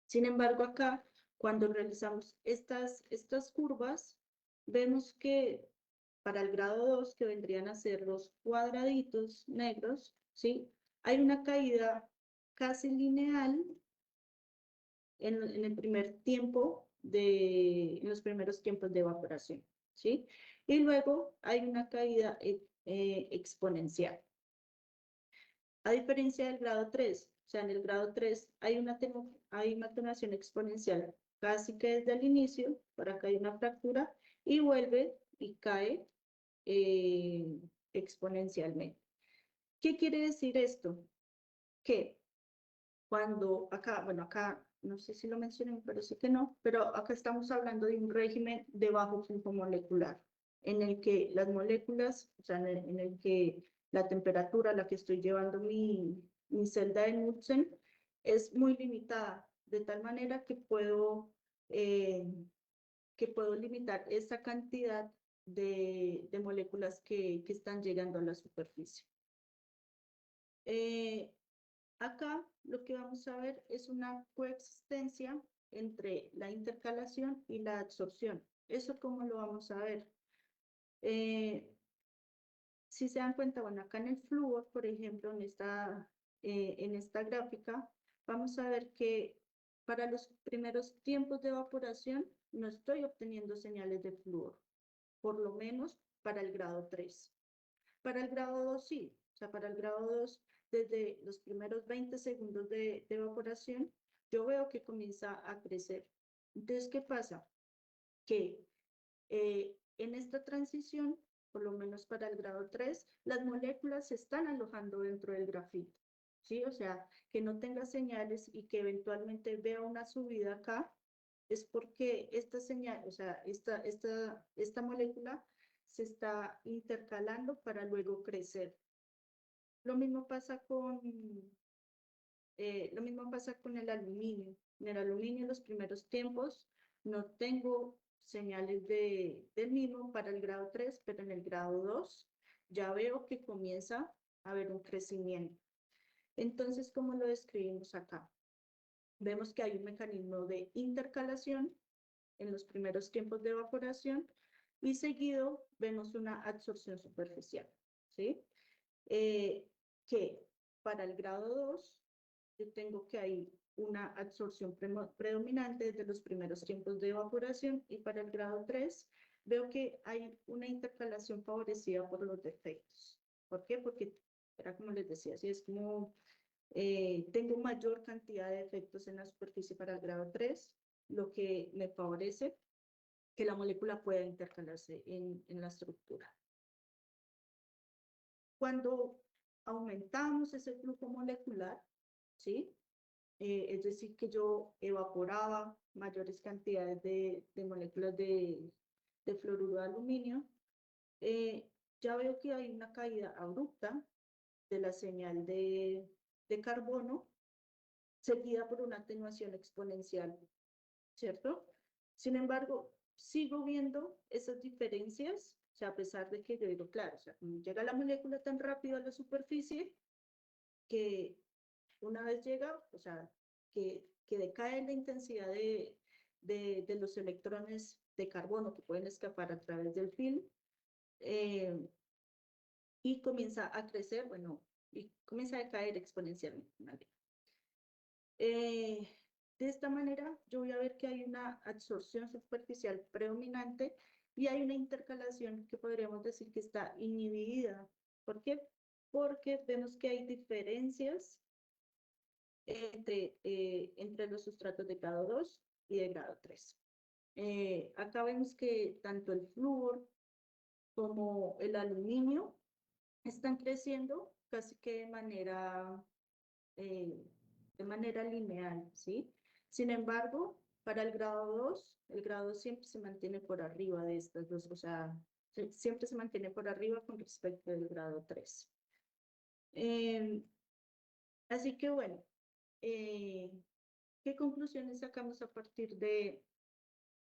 Sin embargo, acá, cuando realizamos estas curvas, vemos que para el grado 2, que vendrían a ser los cuadraditos negros, ¿sí? Hay una caída casi lineal en el primer tiempo en los primeros tiempos de evaporación, ¿sí? Y luego hay una caída exponencial. A diferencia del grado 3, o sea, en el grado 3 hay una atenuación exponencial casi que desde el inicio, por acá hay una fractura, y vuelve y cae eh, exponencialmente. ¿Qué quiere decir esto? Que cuando acá, bueno, acá no sé si lo mencioné, me parece que no, pero acá estamos hablando de un régimen de bajo flujo molecular, en el que las moléculas, o sea, en el que la temperatura a la que estoy llevando mi celda de Knudsen es muy limitada, de tal manera eh, que puedo limitar esa cantidad de moléculas que están llegando a la superficie. Eh, Acá lo que vamos a ver es una coexistencia entre la intercalación y la absorción. ¿Eso cómo lo vamos a ver? Eh, si se dan cuenta, bueno, acá en el flúor, por ejemplo, en esta gráfica, vamos a ver que para los primeros tiempos de evaporación no estoy obteniendo señales de flúor, por lo menos para el grado 3. Para el grado 2 sí, o sea, para el grado 2 desde los primeros 20 segundos de evaporación, yo veo que comienza a crecer. Entonces, ¿qué pasa? Que en esta transición, por lo menos para el grado 3, las moléculas se están alojando dentro del grafito, ¿sí? O sea, que no tenga señales y que eventualmente vea una subida acá, es porque esta señal, o sea, esta molécula se está intercalando para luego crecer. Lo mismo pasa con el aluminio. En el aluminio, en los primeros tiempos, no tengo señales del mismo para el grado 3, pero en el grado 2 ya veo que comienza a haber un crecimiento. Entonces, ¿cómo lo describimos acá? Vemos que hay un mecanismo de intercalación en los primeros tiempos de evaporación y seguido vemos una absorción superficial, ¿sí? Que para el grado 2 yo tengo que hay una absorción predominante desde los primeros tiempos de evaporación y para el grado 3 veo que hay una intercalación favorecida por los defectos. ¿Por qué? Porque, era como les decía, si es como tengo mayor cantidad de defectos en la superficie para el grado 3, lo que me favorece que la molécula pueda intercalarse en la estructura. Cuando aumentamos ese flujo molecular, ¿sí? Es decir, que yo evaporaba mayores cantidades de moléculas de fluoruro de aluminio, ya veo que hay una caída abrupta de la señal de carbono, seguida por una atenuación exponencial, ¿cierto? Sin embargo, sigo viendo esas diferencias, o sea, a pesar de que yo digo, claro, o sea, llega la molécula tan rápido a la superficie que una vez llega, o sea, que decae la intensidad de los electrones de carbono que pueden escapar a través del film eh, y comienza a crecer, bueno, y comienza a decaer exponencialmente. Eh, de esta manera, yo voy a ver que hay una absorción superficial predominante y hay una intercalación que podríamos decir que está inhibida. ¿Por qué? Porque vemos que hay diferencias entre los sustratos de grado 2 y de grado 3. Acá vemos que tanto el flúor como el aluminio están creciendo casi que eh, de manera lineal, ¿sí? Sin embargo, para el grado 2, el grado 2 siempre se mantiene por arriba de estas dos, o sea, siempre se mantiene por arriba con respecto al grado 3. Así que bueno, eh, ¿qué conclusiones sacamos a partir de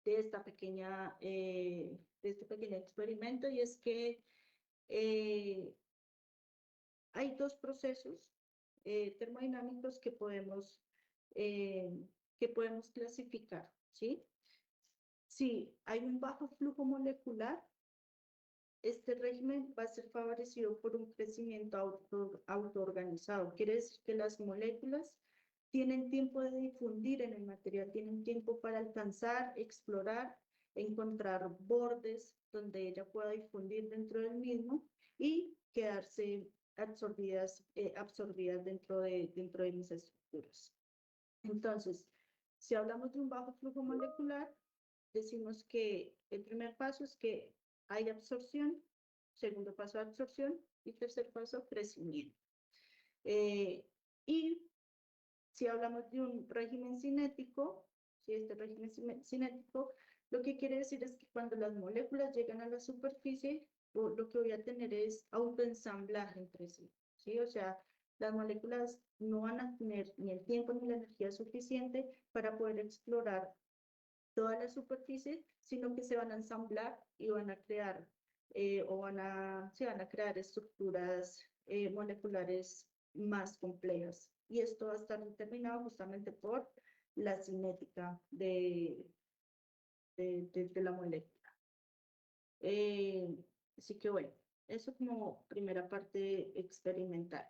este pequeño experimento? Y es que eh, hay dos procesos termodinámicos eh, que podemos clasificar, ¿sí? Si hay un bajo flujo molecular, este régimen va a ser favorecido por un crecimiento autoorganizado. Quiere decir que las moléculas tienen tiempo de difundir en el material, tienen tiempo para alcanzar, explorar, encontrar bordes donde ella pueda difundir dentro del mismo y quedarse absorbidas dentro de mis estructuras. Entonces, si hablamos de un bajo flujo molecular, decimos que el primer paso es que hay absorción, segundo paso absorción y tercer paso crecimiento. Y si hablamos de un régimen cinético, si este régimen cinético, lo que quiere decir es que cuando las moléculas llegan a la superficie, lo que voy a tener es autoensamblaje entre sí, ¿sí? O sea, las moléculas no van a tener ni el tiempo ni la energía suficiente para poder explorar toda la superficie, sino que se van a ensamblar y van a crear, se van a crear estructuras moleculares más complejas. Y esto va a estar determinado justamente por la cinética de la molécula. Así que bueno, eso como primera parte experimental.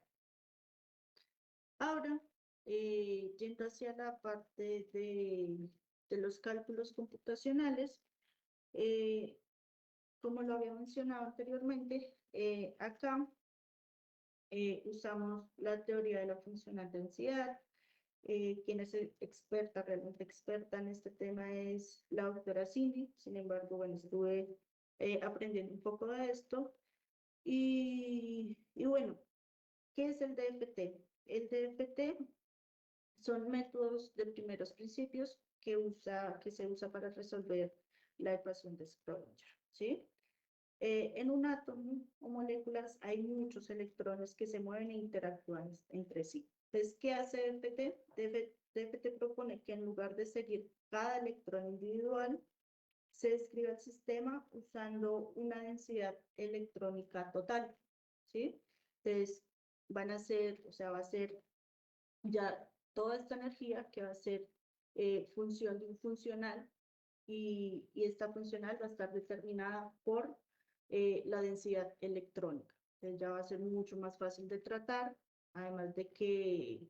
Ahora, yendo hacia la parte de los cálculos computacionales, como lo había mencionado anteriormente, acá usamos la teoría de la funcional densidad. Quien es experta, realmente experta en este tema es la doctora Cindy. Sin embargo, bueno, estuve aprendiendo un poco de esto. Y bueno, ¿qué es el DFT? El DFT son métodos de primeros principios que se usa para resolver la ecuación de Schrödinger, ¿sí? En un átomo o moléculas hay muchos electrones que se mueven e interactúan entre sí. Entonces, ¿qué hace DFT? DFT propone que en lugar de seguir cada electrón individual, se describa el sistema usando una densidad electrónica total, ¿sí? Entonces, van a ser, o sea, va a ser ya toda esta energía que va a ser función de un funcional y esta funcional va a estar determinada por la densidad electrónica. Entonces ya va a ser mucho más fácil de tratar, además de que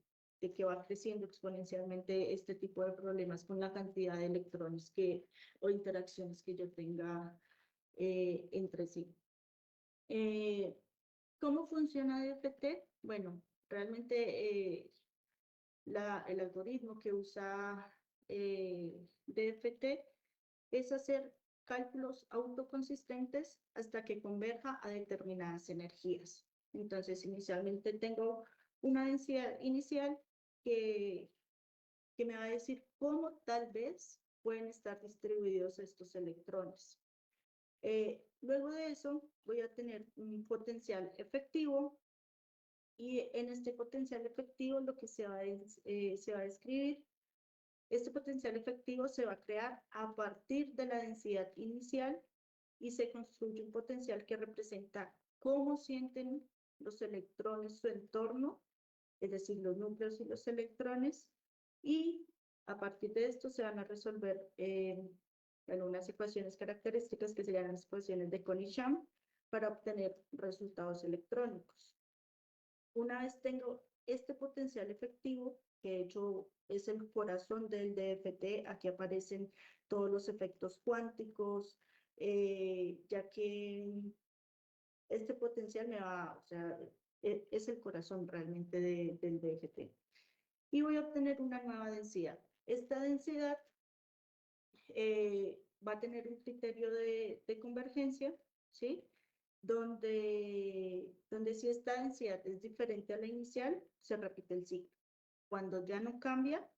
va creciendo exponencialmente este tipo de problemas con la cantidad de electrones o interacciones que yo tenga entre sí. ¿Cómo funciona DFT? Bueno, realmente el algoritmo que usa DFT es hacer cálculos autoconsistentes hasta que converja a determinadas energías. Entonces, inicialmente tengo una densidad inicial que, que me va a decir cómo tal vez pueden estar distribuidos estos electrones. Luego de eso, voy a tener un potencial efectivo y en este potencial efectivo lo que se va a describir, este potencial efectivo se va a crear a partir de la densidad inicial y se construye un potencial que representa cómo sienten los electrones su entorno, es decir, los núcleos y los electrones, y a partir de esto se van a resolver unas ecuaciones características que serían las ecuaciones de Kohn-Sham para obtener resultados electrónicos. Una vez tengo este potencial efectivo, que de hecho es el corazón del DFT, aquí aparecen todos los efectos cuánticos, ya que este potencial me va, o sea, es el corazón realmente del DFT. Y voy a obtener una nueva densidad. Esta densidad va a tener un criterio de convergencia, ¿sí? Donde si esta densidad es diferente a la inicial, se repite el ciclo. Cuando ya no cambia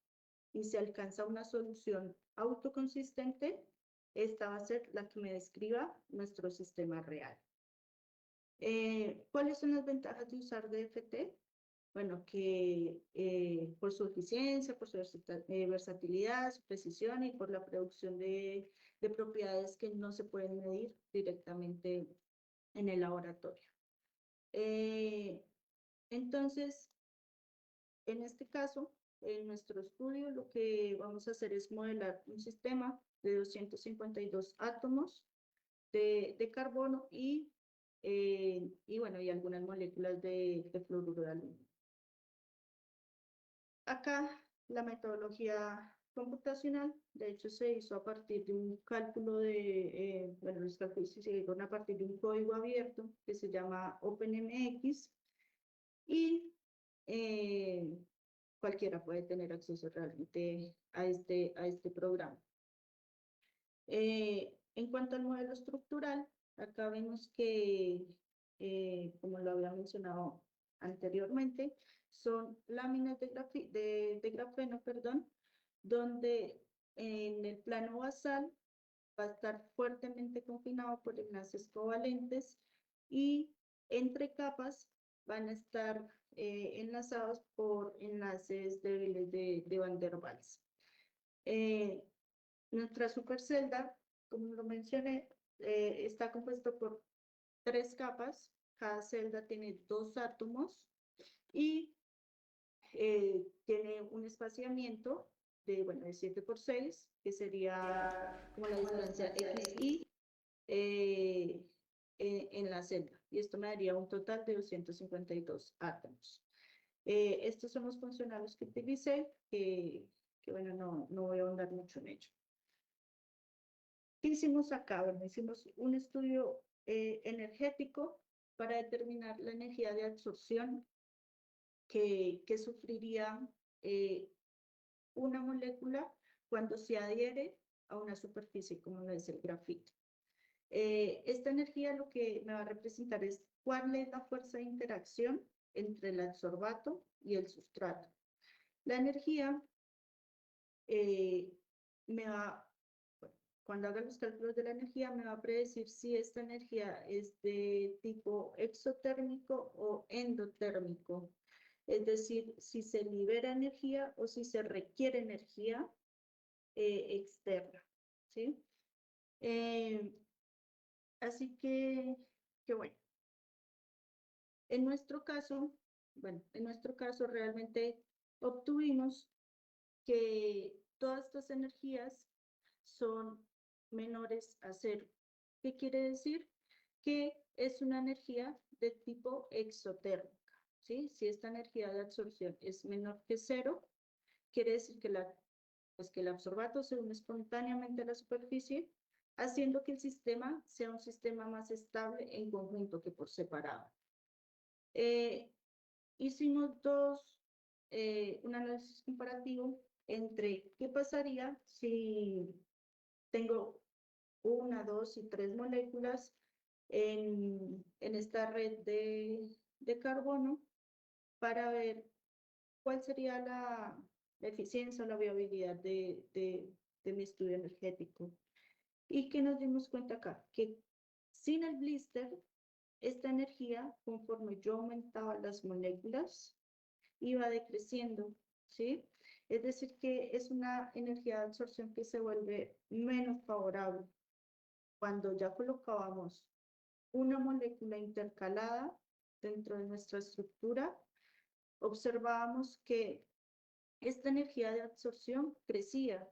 y se alcanza una solución autoconsistente, esta va a ser la que me describa nuestro sistema real. ¿Cuáles son las ventajas de usar DFT? Bueno, que por su eficiencia, por su versatilidad, su precisión y por la producción de propiedades que no se pueden medir directamente en el laboratorio. Entonces, en este caso, en nuestro estudio, lo que vamos a hacer es modelar un sistema de 252 átomos de carbono y bueno, y algunas moléculas de fluoruro de aluminio. Acá la metodología computacional, de hecho, se hizo a partir de un cálculo bueno, los cálculos se hicieron a partir de un código abierto que se llama OpenMX y cualquiera puede tener acceso realmente a este programa. En cuanto al modelo estructural, acá vemos que, como lo había mencionado anteriormente, son láminas de grafeno, perdón, donde en el plano basal va a estar fuertemente confinado por enlaces covalentes y entre capas van a estar enlazados por enlaces débiles de Van der Waals. Nuestra supercelda, como lo mencioné, está compuesto por 3 capas. Cada celda tiene 2 átomos y tiene un espaciamiento de 7 por 6, que sería como la distancia XY en la celda. Y esto me daría un total de 252 átomos. Estos son los funcionales que utilicé, que bueno, no voy a ahondar mucho en ello. ¿Qué hicimos acá? Bueno, hicimos un estudio energético para determinar la energía de absorción que sufriría una molécula cuando se adhiere a una superficie como lo es el grafito. Esta energía lo que me va a representar es cuál es la fuerza de interacción entre el adsorbato y el sustrato. La energía me va, bueno, cuando haga los cálculos de la energía, me va a predecir si esta energía es de tipo exotérmico o endotérmico. Es decir, si se libera energía o si se requiere energía externa, ¿sí? Así que bueno, en nuestro caso, realmente obtuvimos que todas estas energías son menores a 0. ¿Qué quiere decir? Que es una energía de tipo exotérmica, ¿sí? Si esta energía de absorción es menor que 0, quiere decir que que el absorbato se une espontáneamente a la superficie, haciendo que el sistema sea un sistema más estable en conjunto que por separado. Hicimos un análisis comparativo entre qué pasaría si tengo 1, 2 y 3 moléculas en esta red de carbono para ver cuál sería la eficiencia o la viabilidad de mi estudio energético. Y que nos dimos cuenta acá, que sin el blister, esta energía, conforme yo aumentaba las moléculas, iba decreciendo, ¿sí? Es decir, que es una energía de absorción que se vuelve menos favorable. Cuando ya colocábamos una molécula intercalada dentro de nuestra estructura, observábamos que esta energía de absorción crecía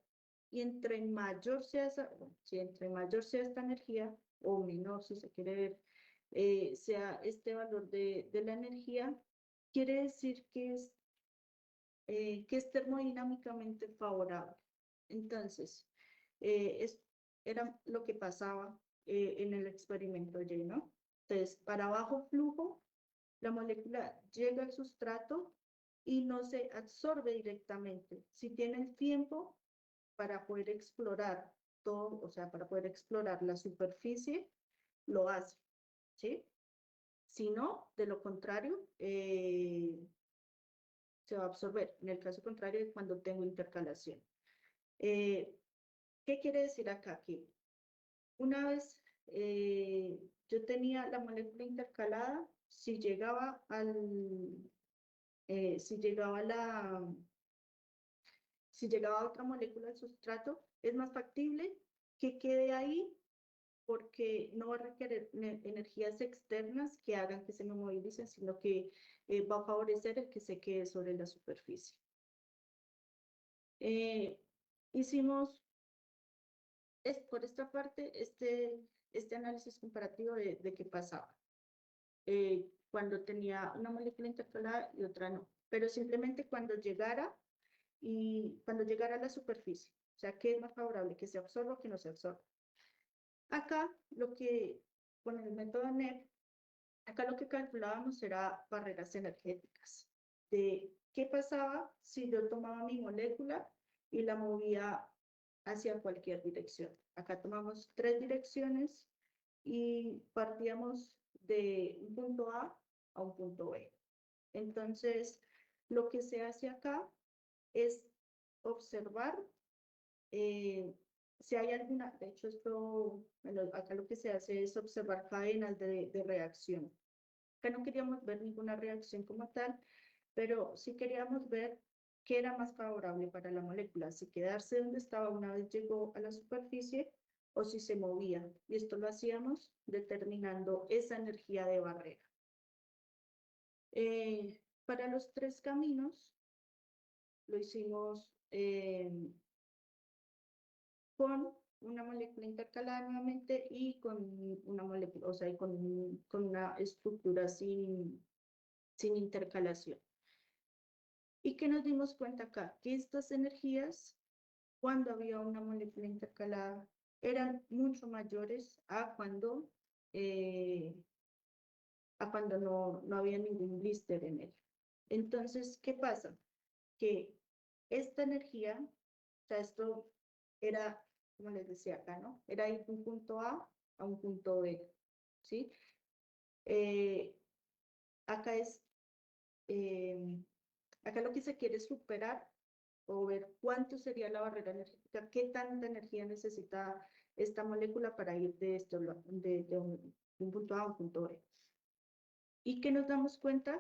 y entre mayor sea entre mayor sea esta energía, o menor si se quiere ver, sea este valor de la energía, quiere decir que es termodinámicamente favorable. Entonces, era lo que pasaba en el experimento Y, ¿no? Entonces, para bajo flujo, la molécula llega al sustrato y no se absorbe directamente. Si tiene el tiempo para poder explorar todo, o sea, para poder explorar la superficie, lo hace, ¿sí? Si no, de lo contrario, se va a absorber. En el caso contrario, cuando tengo intercalación. ¿Qué quiere decir acá? Que una vez yo tenía la molécula intercalada, si llegaba si llegaba otra molécula al sustrato, es más factible que quede ahí porque no va a requerir energías externas que hagan que se me movilicen, sino que va a favorecer el que se quede sobre la superficie. Hicimos por esta parte este análisis comparativo de qué pasaba cuando tenía una molécula intercalada y otra no, pero simplemente cuando llegara a la superficie, o sea, ¿qué es más favorable? ¿Que se absorba o que no se absorba? Acá, con el método NEP, Acá lo que calculábamos era barreras energéticas, de qué pasaba si yo tomaba mi molécula y la movía hacia cualquier dirección. Acá tomamos 3 direcciones y partíamos de un punto A un punto B. Entonces, lo que se hace acá es observar si hay alguna, de hecho acá lo que se hace es observar cadenas de reacción. Acá no queríamos ver ninguna reacción como tal, pero sí queríamos ver qué era más favorable para la molécula, si quedarse donde estaba una vez llegó a la superficie o si se movía. Y esto lo hacíamos determinando esa energía de barrera. Para los 3 caminos lo hicimos con una molécula intercalada nuevamente y con una molécula, o sea, con una estructura sin intercalación. ¿Y qué nos dimos cuenta acá? Que estas energías, cuando había una molécula intercalada, eran mucho mayores eh, a cuando no había ningún blister en él. Entonces, ¿qué pasa? Que esta energía, o sea, esto era, como les decía acá, ¿no? Era ir de un punto A un punto B, ¿sí? Eh, acá es, eh, acá lo que se quiere es superar o ver cuánto sería la barrera energética, qué tanta energía necesita esta molécula para ir de un punto A a un punto B. Y que nos damos cuenta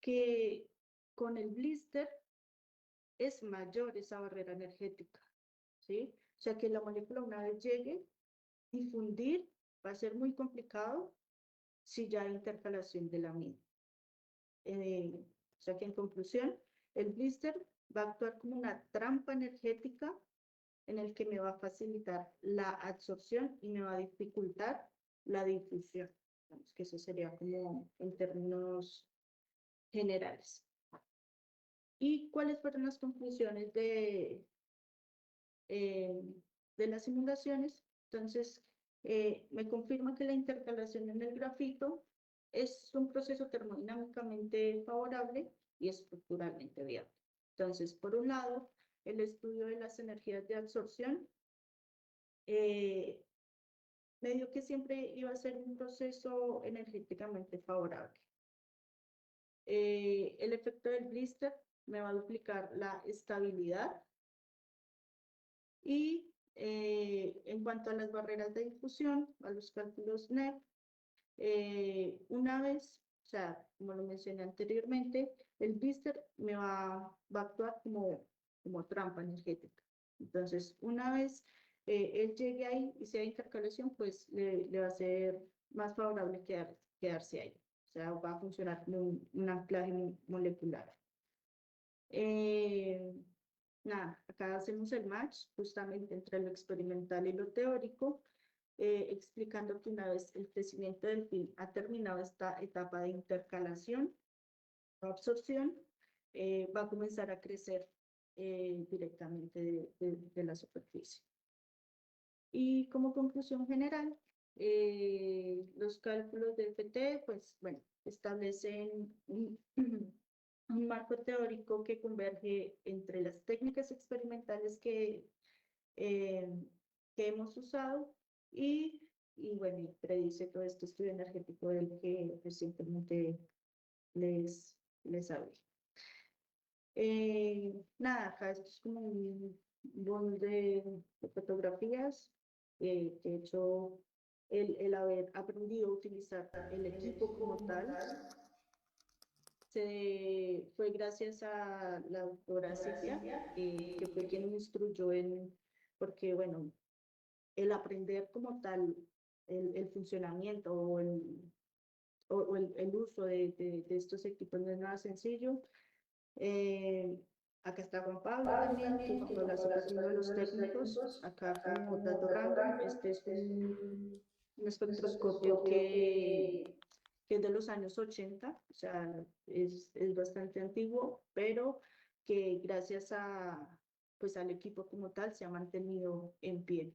que con el blister es mayor esa barrera energética, ¿sí? O sea que la molécula una vez llegue, difundir va a ser muy complicado si ya hay intercalación de la misma. O sea que en conclusión, el blister va a actuar como una trampa energética en el que me va a facilitar la absorción y me va a dificultar la difusión. Digamos que eso sería como en términos generales. ¿Y cuáles fueron las conclusiones de las simulaciones? Entonces, me confirma que la intercalación en el grafito es un proceso termodinámicamente favorable y estructuralmente viable. Entonces, por un lado, el estudio de las energías de absorción me dio que siempre iba a ser un proceso energéticamente favorable. El efecto del blister me va a duplicar la estabilidad y en cuanto a las barreras de difusión, a los cálculos NEP, una vez, o sea, como lo mencioné anteriormente, el blister me va a actuar como trampa energética. Entonces, una vez él llegue ahí y sea intercalación, pues le va a ser más favorable quedarse ahí. O sea, va a funcionar como un anclaje molecular. Eh, Nada, acá hacemos el match justamente entre lo experimental y lo teórico, explicando que una vez el crecimiento del film ha terminado esta etapa de intercalación o absorción, va a comenzar a crecer directamente de la superficie. Y como conclusión general, los cálculos de FT, pues bueno, establecen un marco teórico que converge entre las técnicas experimentales eh, que hemos usado y bueno, y predice todo este estudio energético del que recientemente les hablé. Nada, acá esto es como un bol de fotografías que he hecho el haber aprendido a utilizar el equipo como tal. Fue gracias a la doctora Silvia, que fue quien me instruyó porque bueno, el aprender como tal el funcionamiento o el uso de estos equipos no es nada sencillo. Acá está Juan Pablo también, que Juan Pablo hace parte uno de los técnicos. Acá como dato random, este es un espectroscopio que es de los años 80, o sea, es bastante antiguo, pero que gracias pues, al equipo como tal se ha mantenido en pie.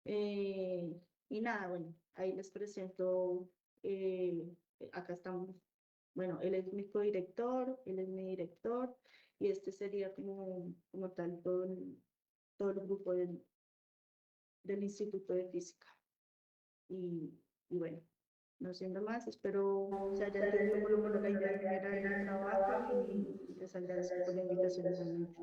Y nada, bueno, ahí les presento acá estamos, bueno, él es mi codirector, él es mi director, y este sería como tal todo el grupo del Instituto de Física. Y bueno, no siendo más, espero se haya entendido por lo menos la idea general del trabajo y les agradezco por la invitación nuevamente.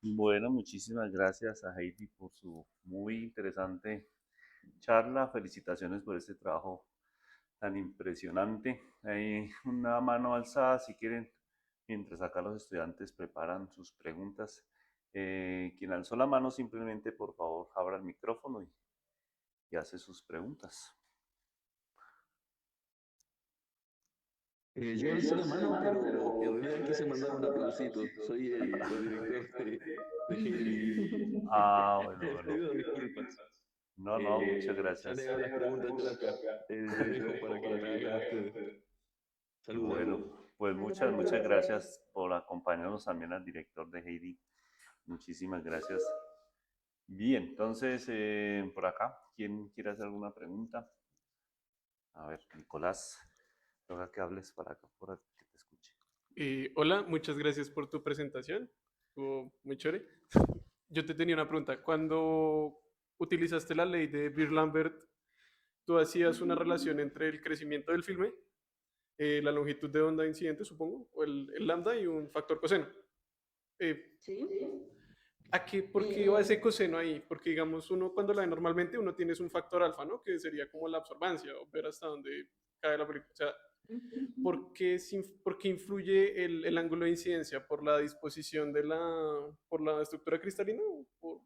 Bueno, muchísimas gracias a Heidi por su muy interesante charla. Felicitaciones por este trabajo tan impresionante. Hay una mano alzada si quieren, mientras acá los estudiantes preparan sus preguntas. Quien alzó la mano simplemente por favor abra el micrófono y hace sus preguntas. Yo alcé la mano, pero en realidad quise mandar un aplausito. Soy el codirector de Heidi. Bueno. Disculpas. No, muchas Ya gracias. le hago las preguntas yo acá. Te dejo para que las hagan ustedes. Saludos. Bueno, pues muchas gracias por acompañarnos también al director de Heidi. Muchísimas gracias. Bien, entonces por acá, ¿quién quiere hacer alguna pregunta? A ver, Nicolás, toca que hables para acá, para que te escuche. Hola, muchas gracias por tu presentación. Estuvo muy chévere. Yo te tenía una pregunta. Cuando utilizaste la ley de Beer-Lambert, tú hacías una relación entre el crecimiento del filme, la longitud de onda incidente, supongo, o el lambda y un factor coseno. ¿Sí? ¿Por qué iba ese coseno ahí? Porque, digamos, uno cuando la ve normalmente, uno tiene un factor alfa, ¿no? Que sería como la absorbancia o ver hasta dónde cae la película. O sea, ¿por qué influye el ángulo de incidencia? ¿Por la disposición por la estructura cristalina o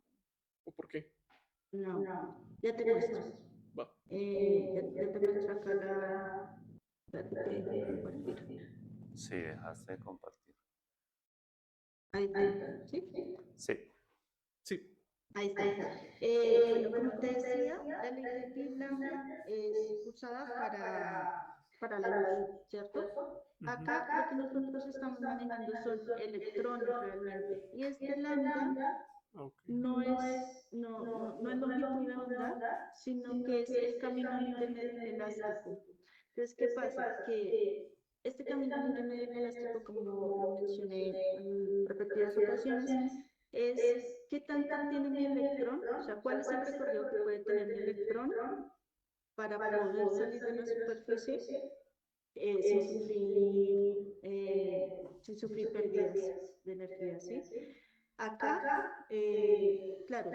por qué? No, ya te muestro. Va. Ya te muestro acá espérate que dejo de compartir. Sí, dejaste de compartir. Ahí está, ¿sí? Sí. Sí. Ahí está. Bueno, como te decía, la ley de Beer-Lambert es usada para la luz, ¿cierto? Acá lo que nosotros estamos manejando son electrones realmente. Y este lambda Ok. no es longitud de onda, sino que es el camino libre medio inelástico. Entonces, ¿qué pasa? Que este camino libre medio inelástico, como lo mencioné en repetidas ocasiones, es qué tanto tiene mi electrón, o sea, cuál es el recorrido que puede tener mi electrón para poder salir de la superficie sin sufrir pérdidas de energía, ¿sí? Acá, claro,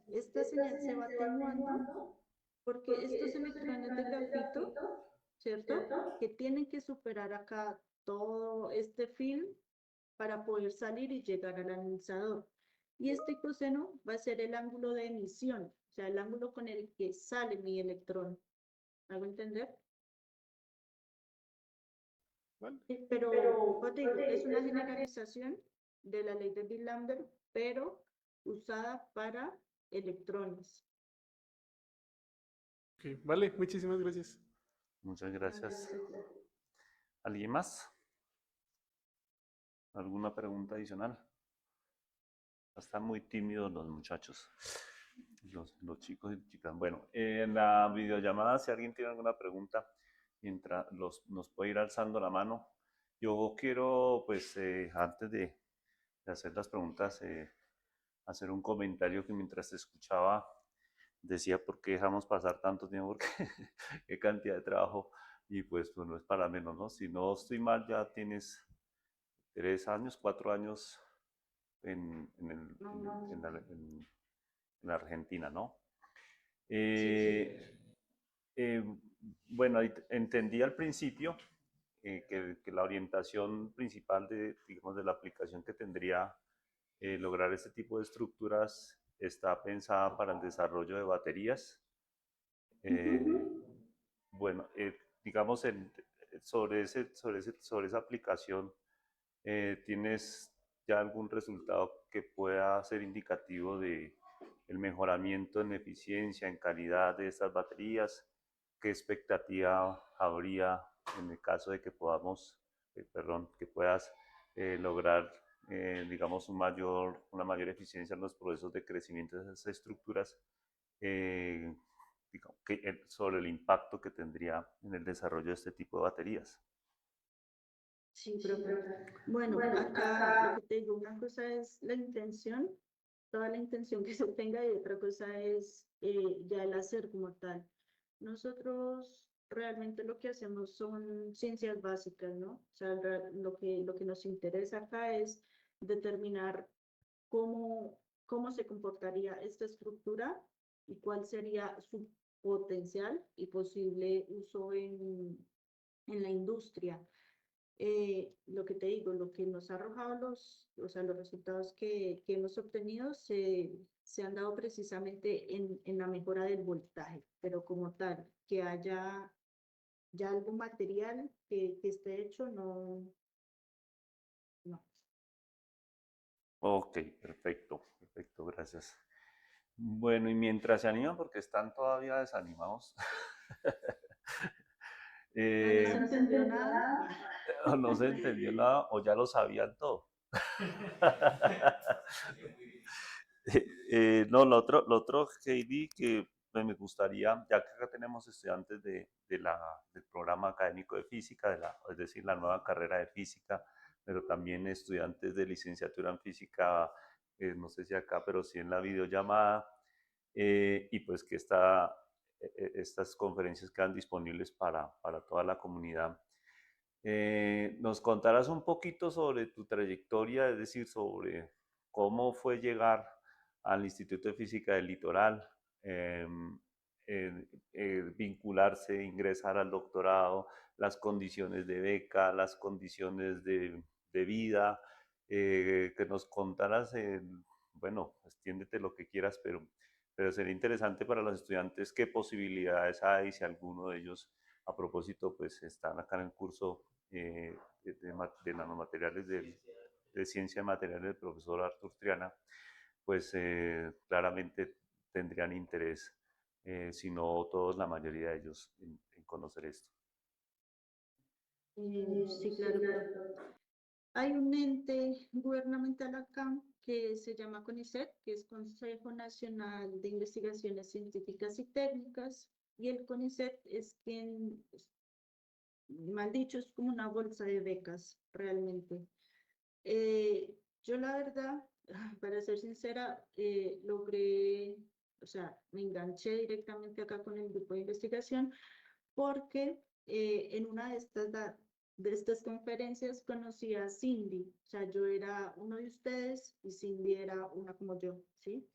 esta señal se va atenuando porque estos electrones de grafito, ¿cierto? Que tienen que superar acá todo este film para poder salir y llegar al analizador. Y este coseno va a ser el ángulo de emisión, o sea, el ángulo con el que sale mi electrón. ¿Hago entender? Vale. Pero, como te digo, es una generalización de la ley de Beer-Lambert, pero usada para electrones. Ok, vale, muchísimas gracias. Muchas gracias. ¿Alguien más? ¿Alguna pregunta adicional? Están muy tímidos los muchachos, los chicos y chicas. Bueno, en la videollamada, si alguien tiene alguna pregunta, mientras nos puede ir alzando la mano. Yo quiero, pues, antes de hacer las preguntas, hacer un comentario que mientras te escuchaba decía por qué dejamos pasar tanto tiempo, porque qué cantidad de trabajo, y pues no es para menos, ¿no? Si no estoy mal, ya tienes 3 años, 4 años en la Argentina, ¿no? Eh, bueno, entendí al principio que la orientación principal digamos, de la aplicación que tendría lograr este tipo de estructuras está pensada para el desarrollo de baterías. Bueno, digamos, sobre esa aplicación, ¿tienes ya algún resultado que pueda ser indicativo de el mejoramiento en eficiencia, en calidad de estas baterías? ¿Qué expectativa habría en el caso de que podamos, que puedas lograr digamos, una mayor eficiencia en los procesos de crecimiento de esas estructuras, eh, digamos, sobre el impacto que tendría en el desarrollo de este tipo de baterías. Sí, profe. Bueno, acá lo que te digo, una cosa es la intención, toda la intención que se tenga, y otra cosa es ya el hacer como tal. Nosotros realmente lo que hacemos son ciencias básicas, ¿no? O sea, lo que nos interesa acá es determinar cómo se comportaría esta estructura y cuál sería su potencial y posible uso en la industria. Lo que te digo, lo que nos ha arrojado o sea, los resultados que hemos obtenido se han dado precisamente en la mejora del voltaje, pero como tal, que haya ya algo material que esté hecho, no, no. Ok, perfecto, perfecto, gracias. Bueno, y mientras se animan, porque están todavía desanimados, Ah, ¿no se no se entendió entendió nada? nada, o no se entendió nada, o ya lo sabían todo. No, lo otro, Heidi, que pues, me gustaría, ya que acá tenemos estudiantes del programa académico de física, es decir, la nueva carrera de física, pero también estudiantes de licenciatura en física, no sé si acá, pero sí en la videollamada, y pues que estas conferencias quedan disponibles para toda la comunidad. ¿Nos contarás un poquito sobre tu trayectoria, es decir, sobre cómo fue llegar al Instituto de Física del Litoral, em, vincularse, ingresar al doctorado, las condiciones de beca, las condiciones de vida, que nos contaras, bueno, extiéndete lo que quieras, pero sería interesante para los estudiantes qué posibilidades hay, si alguno de ellos, a propósito, pues están acá en el curso de nanomateriales de ciencia de materiales del profesor Artur Triana, pues claramente tendrían interés, si no todos, la mayoría de ellos, en conocer esto. Sí, claro, pero hay un ente gubernamental acá que se llama CONICET, que es Consejo Nacional de Investigaciones Científicas y Técnicas, y el CONICET es quien, pues, mal dicho, es como una bolsa de becas, realmente. Yo la verdad, para ser sincera, logré, o sea, me enganché directamente acá con el grupo de investigación porque en una de estas conferencias conocí a Cindy, o sea, yo era uno de ustedes y Cindy era una como yo, ¿sí?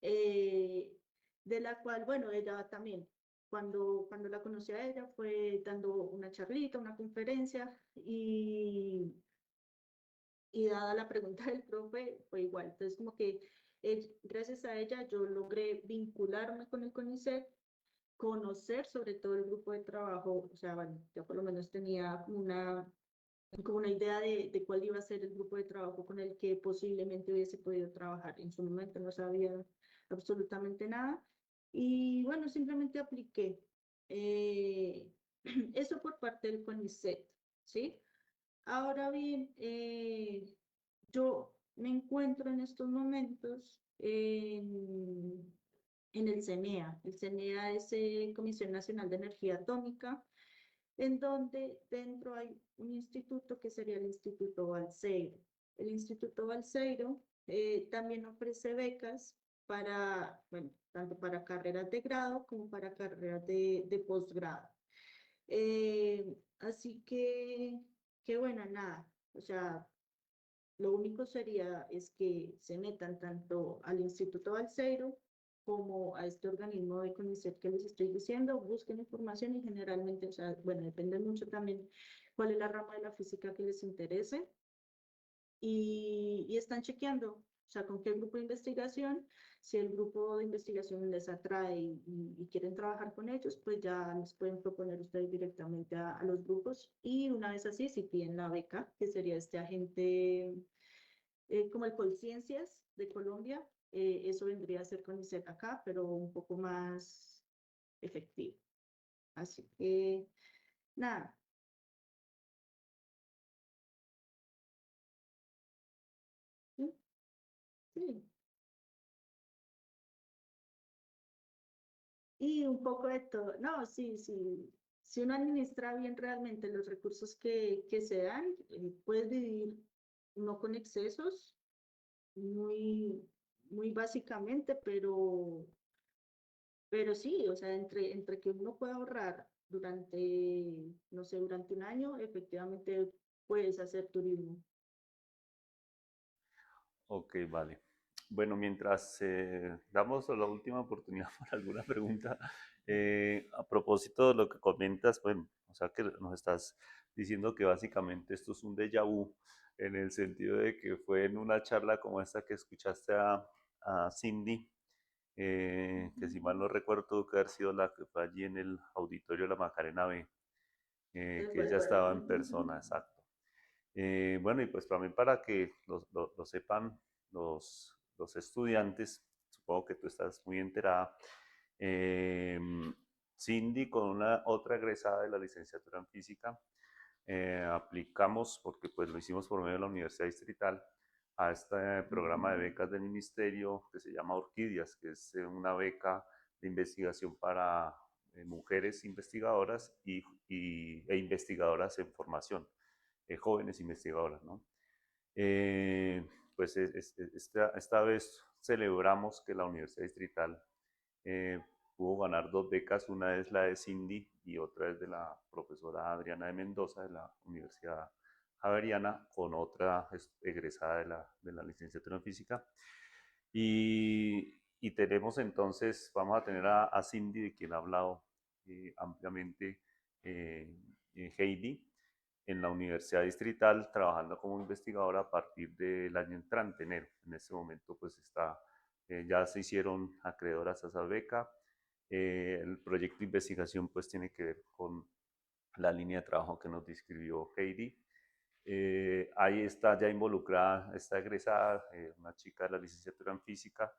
Eh, de la cual, bueno, ella también, cuando la conocí a ella fue dando una charlita, una conferencia y dada la pregunta del profe, fue igual. Entonces, como que gracias a ella yo logré vincularme con el CONICET, conocer sobre todo el grupo de trabajo, o sea, bueno, yo por lo menos tenía como una idea de cuál iba a ser el grupo de trabajo con el que posiblemente hubiese podido trabajar. En su momento no sabía absolutamente nada y bueno, simplemente apliqué. Eh, Eso por parte del CONICET, ¿sí? Ahora bien, yo me encuentro en estos momentos en el CENEA. El CENEA es Comisión Nacional de Energía Atómica, en donde dentro hay un instituto que sería el Instituto Balseiro. El Instituto Balseiro también ofrece becas para, bueno, tanto para carreras de grado como para carreras de posgrado. Así que bueno, nada, o sea, lo único sería es que se metan tanto al Instituto Balseiro como a este organismo de CONICET que les estoy diciendo, busquen información y generalmente, o sea, bueno, depende mucho también cuál es la rama de la física que les interese y están chequeando, o sea, con qué grupo de investigación, si el grupo de investigación les atrae y quieren trabajar con ellos, pues ya les pueden proponer ustedes directamente a los grupos y una vez así, si piden la beca, que sería este agente como el Colciencias de Colombia, eso vendría a ser con ICET acá, pero un poco más efectivo. Así que, nada, Sí. Y un poco de todo. No, sí, sí. Si uno administra bien realmente los recursos que se dan, puedes vivir no con excesos, muy, muy básicamente, pero sí, o sea, entre que uno pueda ahorrar durante, no sé, durante un año, efectivamente puedes hacer turismo. Ok, vale. Bueno, mientras damos la última oportunidad para alguna pregunta, a propósito de lo que comentas, bueno, o sea que nos estás diciendo que básicamente esto es un déjà vu, en el sentido de que fue en una charla como esta que escuchaste a Cindy, que si mal no recuerdo tuvo que haber sido la que fue allí en el auditorio de la Macarena B, De que ella acuerdo. estaba en persona, exacto. Bueno, y pues también para que lo sepan los estudiantes, supongo que tú estás muy enterada, eh, Cindy con una otra egresada de la licenciatura en física, aplicamos, porque pues lo hicimos por medio de la Universidad Distrital, a este programa de becas del ministerio que se llama Orquídeas, que es una beca de investigación para mujeres investigadoras e investigadoras en formación, jóvenes investigadoras, ¿no? Eh, pues esta vez celebramos que la Universidad Distrital eh, pudo ganar dos becas, una es la de Cindy y otra es de la profesora Adriana de Mendoza de la Universidad Javeriana, con otra egresada de la licenciatura en física. Y tenemos entonces, vamos a tener a Cindy, de quien ha hablado ampliamente eh, Heidi, en la Universidad Distrital, trabajando como investigadora a partir del año entrante, enero. En este momento, pues ya se hicieron acreedoras a esa beca. El proyecto de investigación, pues tiene que ver con la línea de trabajo que nos describió Heidi. Ahí está ya involucrada, está egresada, una chica de la licenciatura en física.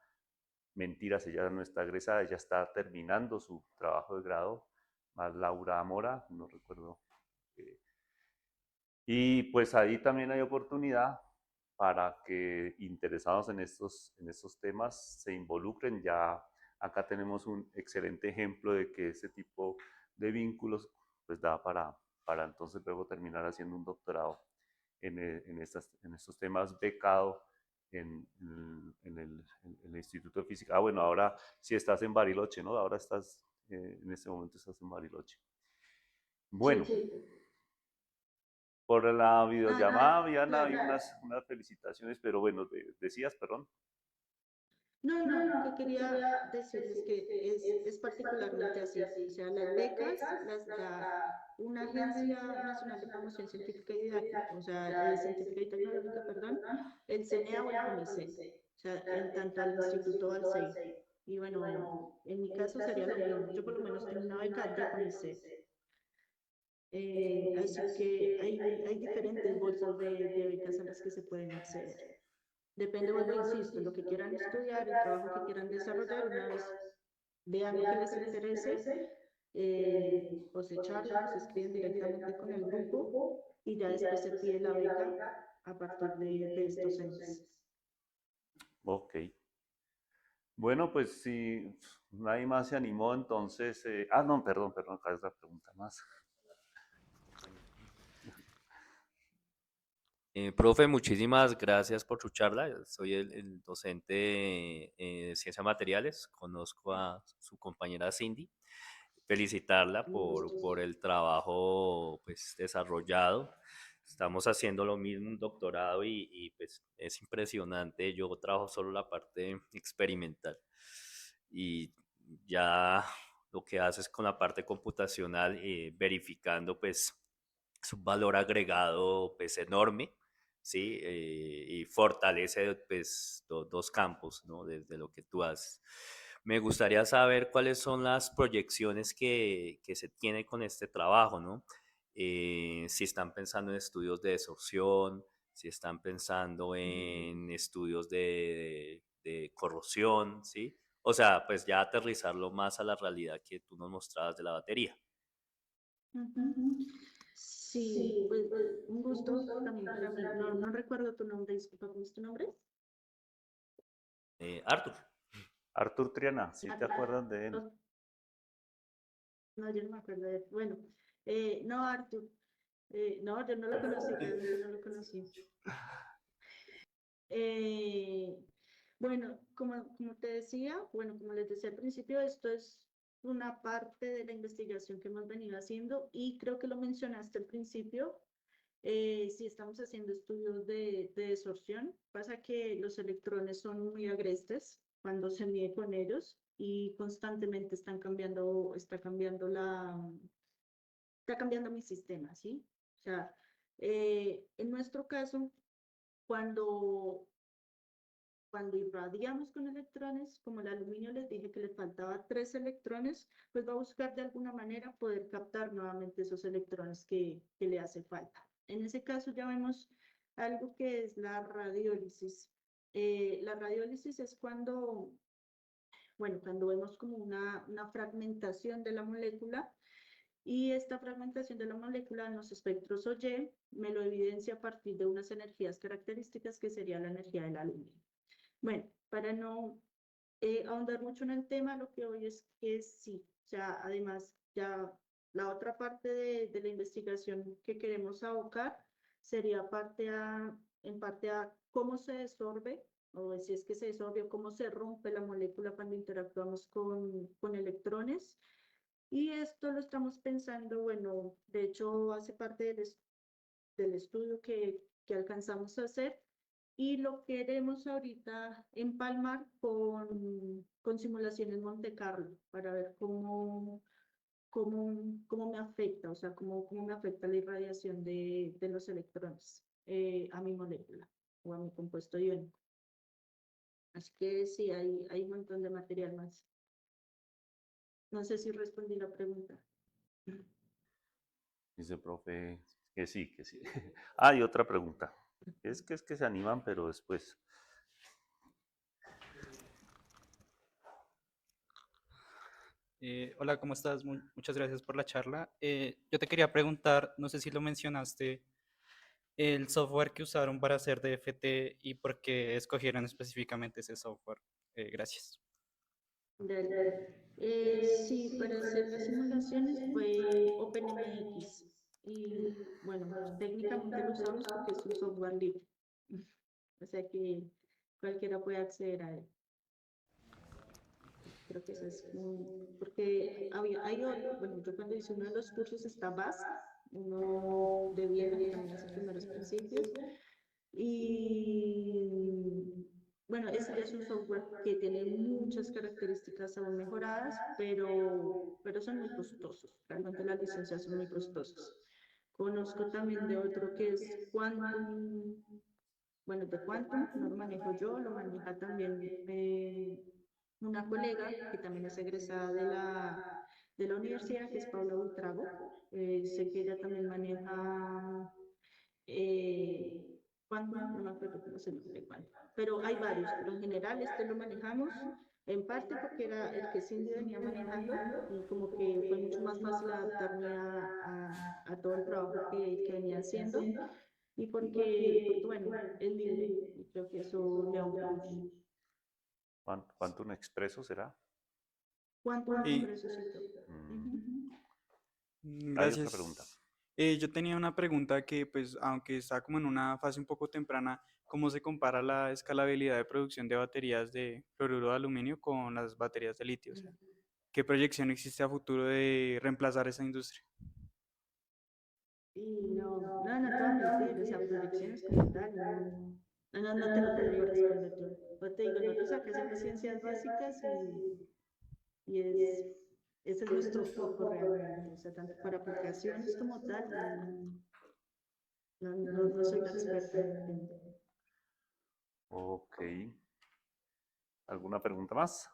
Mentiras, ella no está egresada, ella está terminando su trabajo de grado, más Laura Mora, no recuerdo. Y pues ahí también hay oportunidad para que interesados en estos temas se involucren. Ya acá tenemos un excelente ejemplo de que ese tipo de vínculos pues da para entonces luego terminar haciendo un doctorado en estos temas becado en el Instituto de Física. Ah, bueno, ahora sí estás en Bariloche, ¿no? Ahora estás, en este momento estás en Bariloche. Bueno, Sí. por la Ah, videollamada habían claro. unas felicitaciones, pero bueno, decías, perdón. No, no, que quería decirles que es particularmente así. O sea, las becas las da una agencia nacional de promoción científica y didáctica, o sea, científica y tecnológica, perdón, el CNEA o el CONICET, o sea, en tanto al instituto o al CEI. Y bueno, en mi caso sería lo mismo. Yo por lo menos tengo una beca de CONICET. Así que hay diferentes bolsas de becas a las que se pueden acceder. Depende, vuelvo, insisto, lo que quieran estudiar, el trabajo que quieran desarrollar, una vez vean lo que les interese, o se charlan o se escriben directamente con el grupo y ya después se pide la beca a partir de estos entes. Ok. Bueno, pues si nadie más se animó, entonces... no, perdón, acá hay otra pregunta más. Profe, muchísimas gracias por su charla. Soy el docente de Ciencias Materiales. Conozco a su compañera Cindy. Felicitarla Un gusto. por el trabajo pues, desarrollado. Estamos haciendo lo mismo, un doctorado pues, es impresionante. Yo trabajo solo la parte experimental y ya lo que haces con la parte computacional, verificando pues es un valor agregado pues enorme, ¿sí? Y fortalece pues dos campos, ¿no? Desde lo que tú haces. Me gustaría saber cuáles son las proyecciones que se tiene con este trabajo, ¿no? Si están pensando en estudios de desorción, si están pensando en estudios de corrosión, ¿sí? O sea, pues ya aterrizarlo más a la realidad que tú nos mostrabas de la batería. Ujú. Sí, pues un gusto también para mí. No, no recuerdo tu nombre, disculpa, ¿cómo es tu nombre? Arthur. Artur Triana, ¿sí te Artur. acuerdas de él? No, yo no me acuerdo de él. Bueno, no, Artur. No, yo no lo conocí, realmente no lo conocí. Bueno, como te decía, bueno, como les decía al principio, esto es una parte de la investigación que hemos venido haciendo y creo que lo mencionaste al principio. Si estamos haciendo estudios de desorción, pasa que los electrones son muy agrestes cuando se mide con ellos y constantemente está cambiando mi sistema, ¿sí? O sea, en nuestro caso, cuando irradiamos con electrones, como el aluminio les dije que le faltaba 3 electrones, pues va a buscar de alguna manera poder captar nuevamente esos electrones que le hace falta. En ese caso ya vemos algo que es la radiólisis. La radiólisis es cuando vemos como una fragmentación de la molécula y esta fragmentación de la molécula en los espectros OY me lo evidencia a partir de unas energías características que sería la energía del aluminio. Bueno, para no ahondar mucho en el tema, lo que hoy es que sí, o sea, además ya la otra parte de la investigación que queremos abocar sería en parte a cómo se desorbe, o si es que se desorbe, o cómo se rompe la molécula cuando interactuamos con electrones. Y esto lo estamos pensando, bueno, de hecho hace parte del estudio que alcanzamos a hacer y lo queremos ahorita empalmar con simulaciones Monte Carlo para ver cómo me afecta, o sea, cómo me afecta la irradiación de los electrones a mi molécula o a mi compuesto iónico. Así que sí, hay un montón de material más. No sé si respondí la pregunta. Dice el profe que sí, que sí. Ah, y otra pregunta. Es que se animan, pero después. Hola, ¿cómo estás? Muchas gracias por la charla. Yo te quería preguntar, no sé si lo mencionaste, el software que usaron para hacer DFT y por qué escogieron específicamente ese software. Gracias. Dale. Sí, para hacer las simulaciones fue OpenMX y bueno, técnicamente lo usamos porque es un software libre. O sea que cualquiera puede acceder a él. Creo que eso es porque bueno, yo cuando hice uno de los cursos está BASC, uno de Viena que también hace primeros principios, y bueno, ese ya es un software que tiene muchas características aún mejoradas, pero son muy costosos, realmente las licencias son muy costosas. Conozco también de otro que es Quantum, bueno, de Quantum, no lo manejo yo, lo maneja también una colega que también es egresada de la universidad, que es Paula Buitrago. Sé que ella también maneja eh, Quantum, no me acuerdo cómo se llama Quantum, pero hay varios, pero en general este lo manejamos en parte porque era el que Cindy venía manejando y como que fue mucho más fácil adaptarme a todo el trabajo que venía haciendo y porque, bueno, es libre y creo que eso le da un plus. ¿Quantum Expreso será? Quantum Y Expressocito. Hay otra pregunta. gracias. Yo tenía una pregunta que, pues, aunque está como en una fase un poco temprana, ¿cómo se compara la escalabilidad de producción de baterías de fluoruro de aluminio con las baterías de litio? O sea, ¿qué proyección existe a futuro de reemplazar esa industria? Y no te voy a mentir, o sea, proyecciones como tal, no te lo podría responder yo. Pues te digo, nosotros acá hacemos ciencias básicas y ese es nuestro foco realmente, o sea, tanto para aplicaciones como tal, no soy la experta en el tema. Ok. ¿Alguna pregunta más?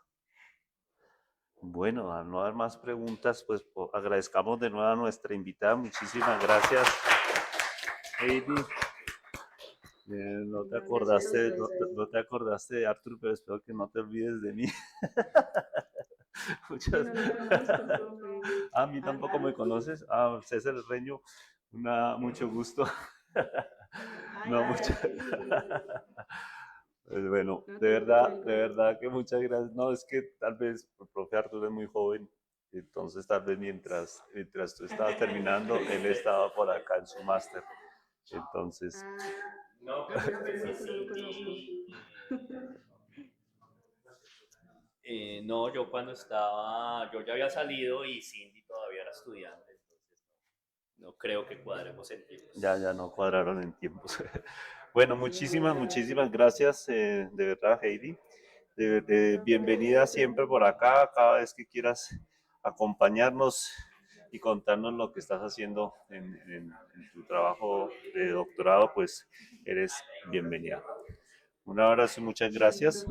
Bueno, al no haber más preguntas, pues agradezcamos de nuevo a nuestra invitada. Muchísimas gracias, Heidi. No te Gracias a acordaste, ustedes. no te acordaste de Arthur, pero espero que no te olvides de mí. Sí, no lo conozco, profe. A mí tampoco me conoces. Ah, César Reño, mucho gusto. Ay, No, ay, sí. Bueno, No, de todo verdad que muchas gracias. No, es que tal vez el profe Arturo es muy joven, entonces tal vez mientras tú estabas terminando, él estaba por acá en su máster. Entonces, Ah, No, no, pero pero es hace que sí, mucho que no lo conozco. sí. No, yo cuando estaba, yo ya había salido y Cindy todavía era estudiante, entonces no creo que cuadremos en tiempos. ya no cuadraron en tiempos. Bueno, muchísimas gracias, de verdad, Heidi. Bienvenida siempre por acá, cada vez que quieras acompañarnos y contarnos lo que estás haciendo en tu trabajo de doctorado, pues eres bienvenida. Un abrazo y muchas gracias.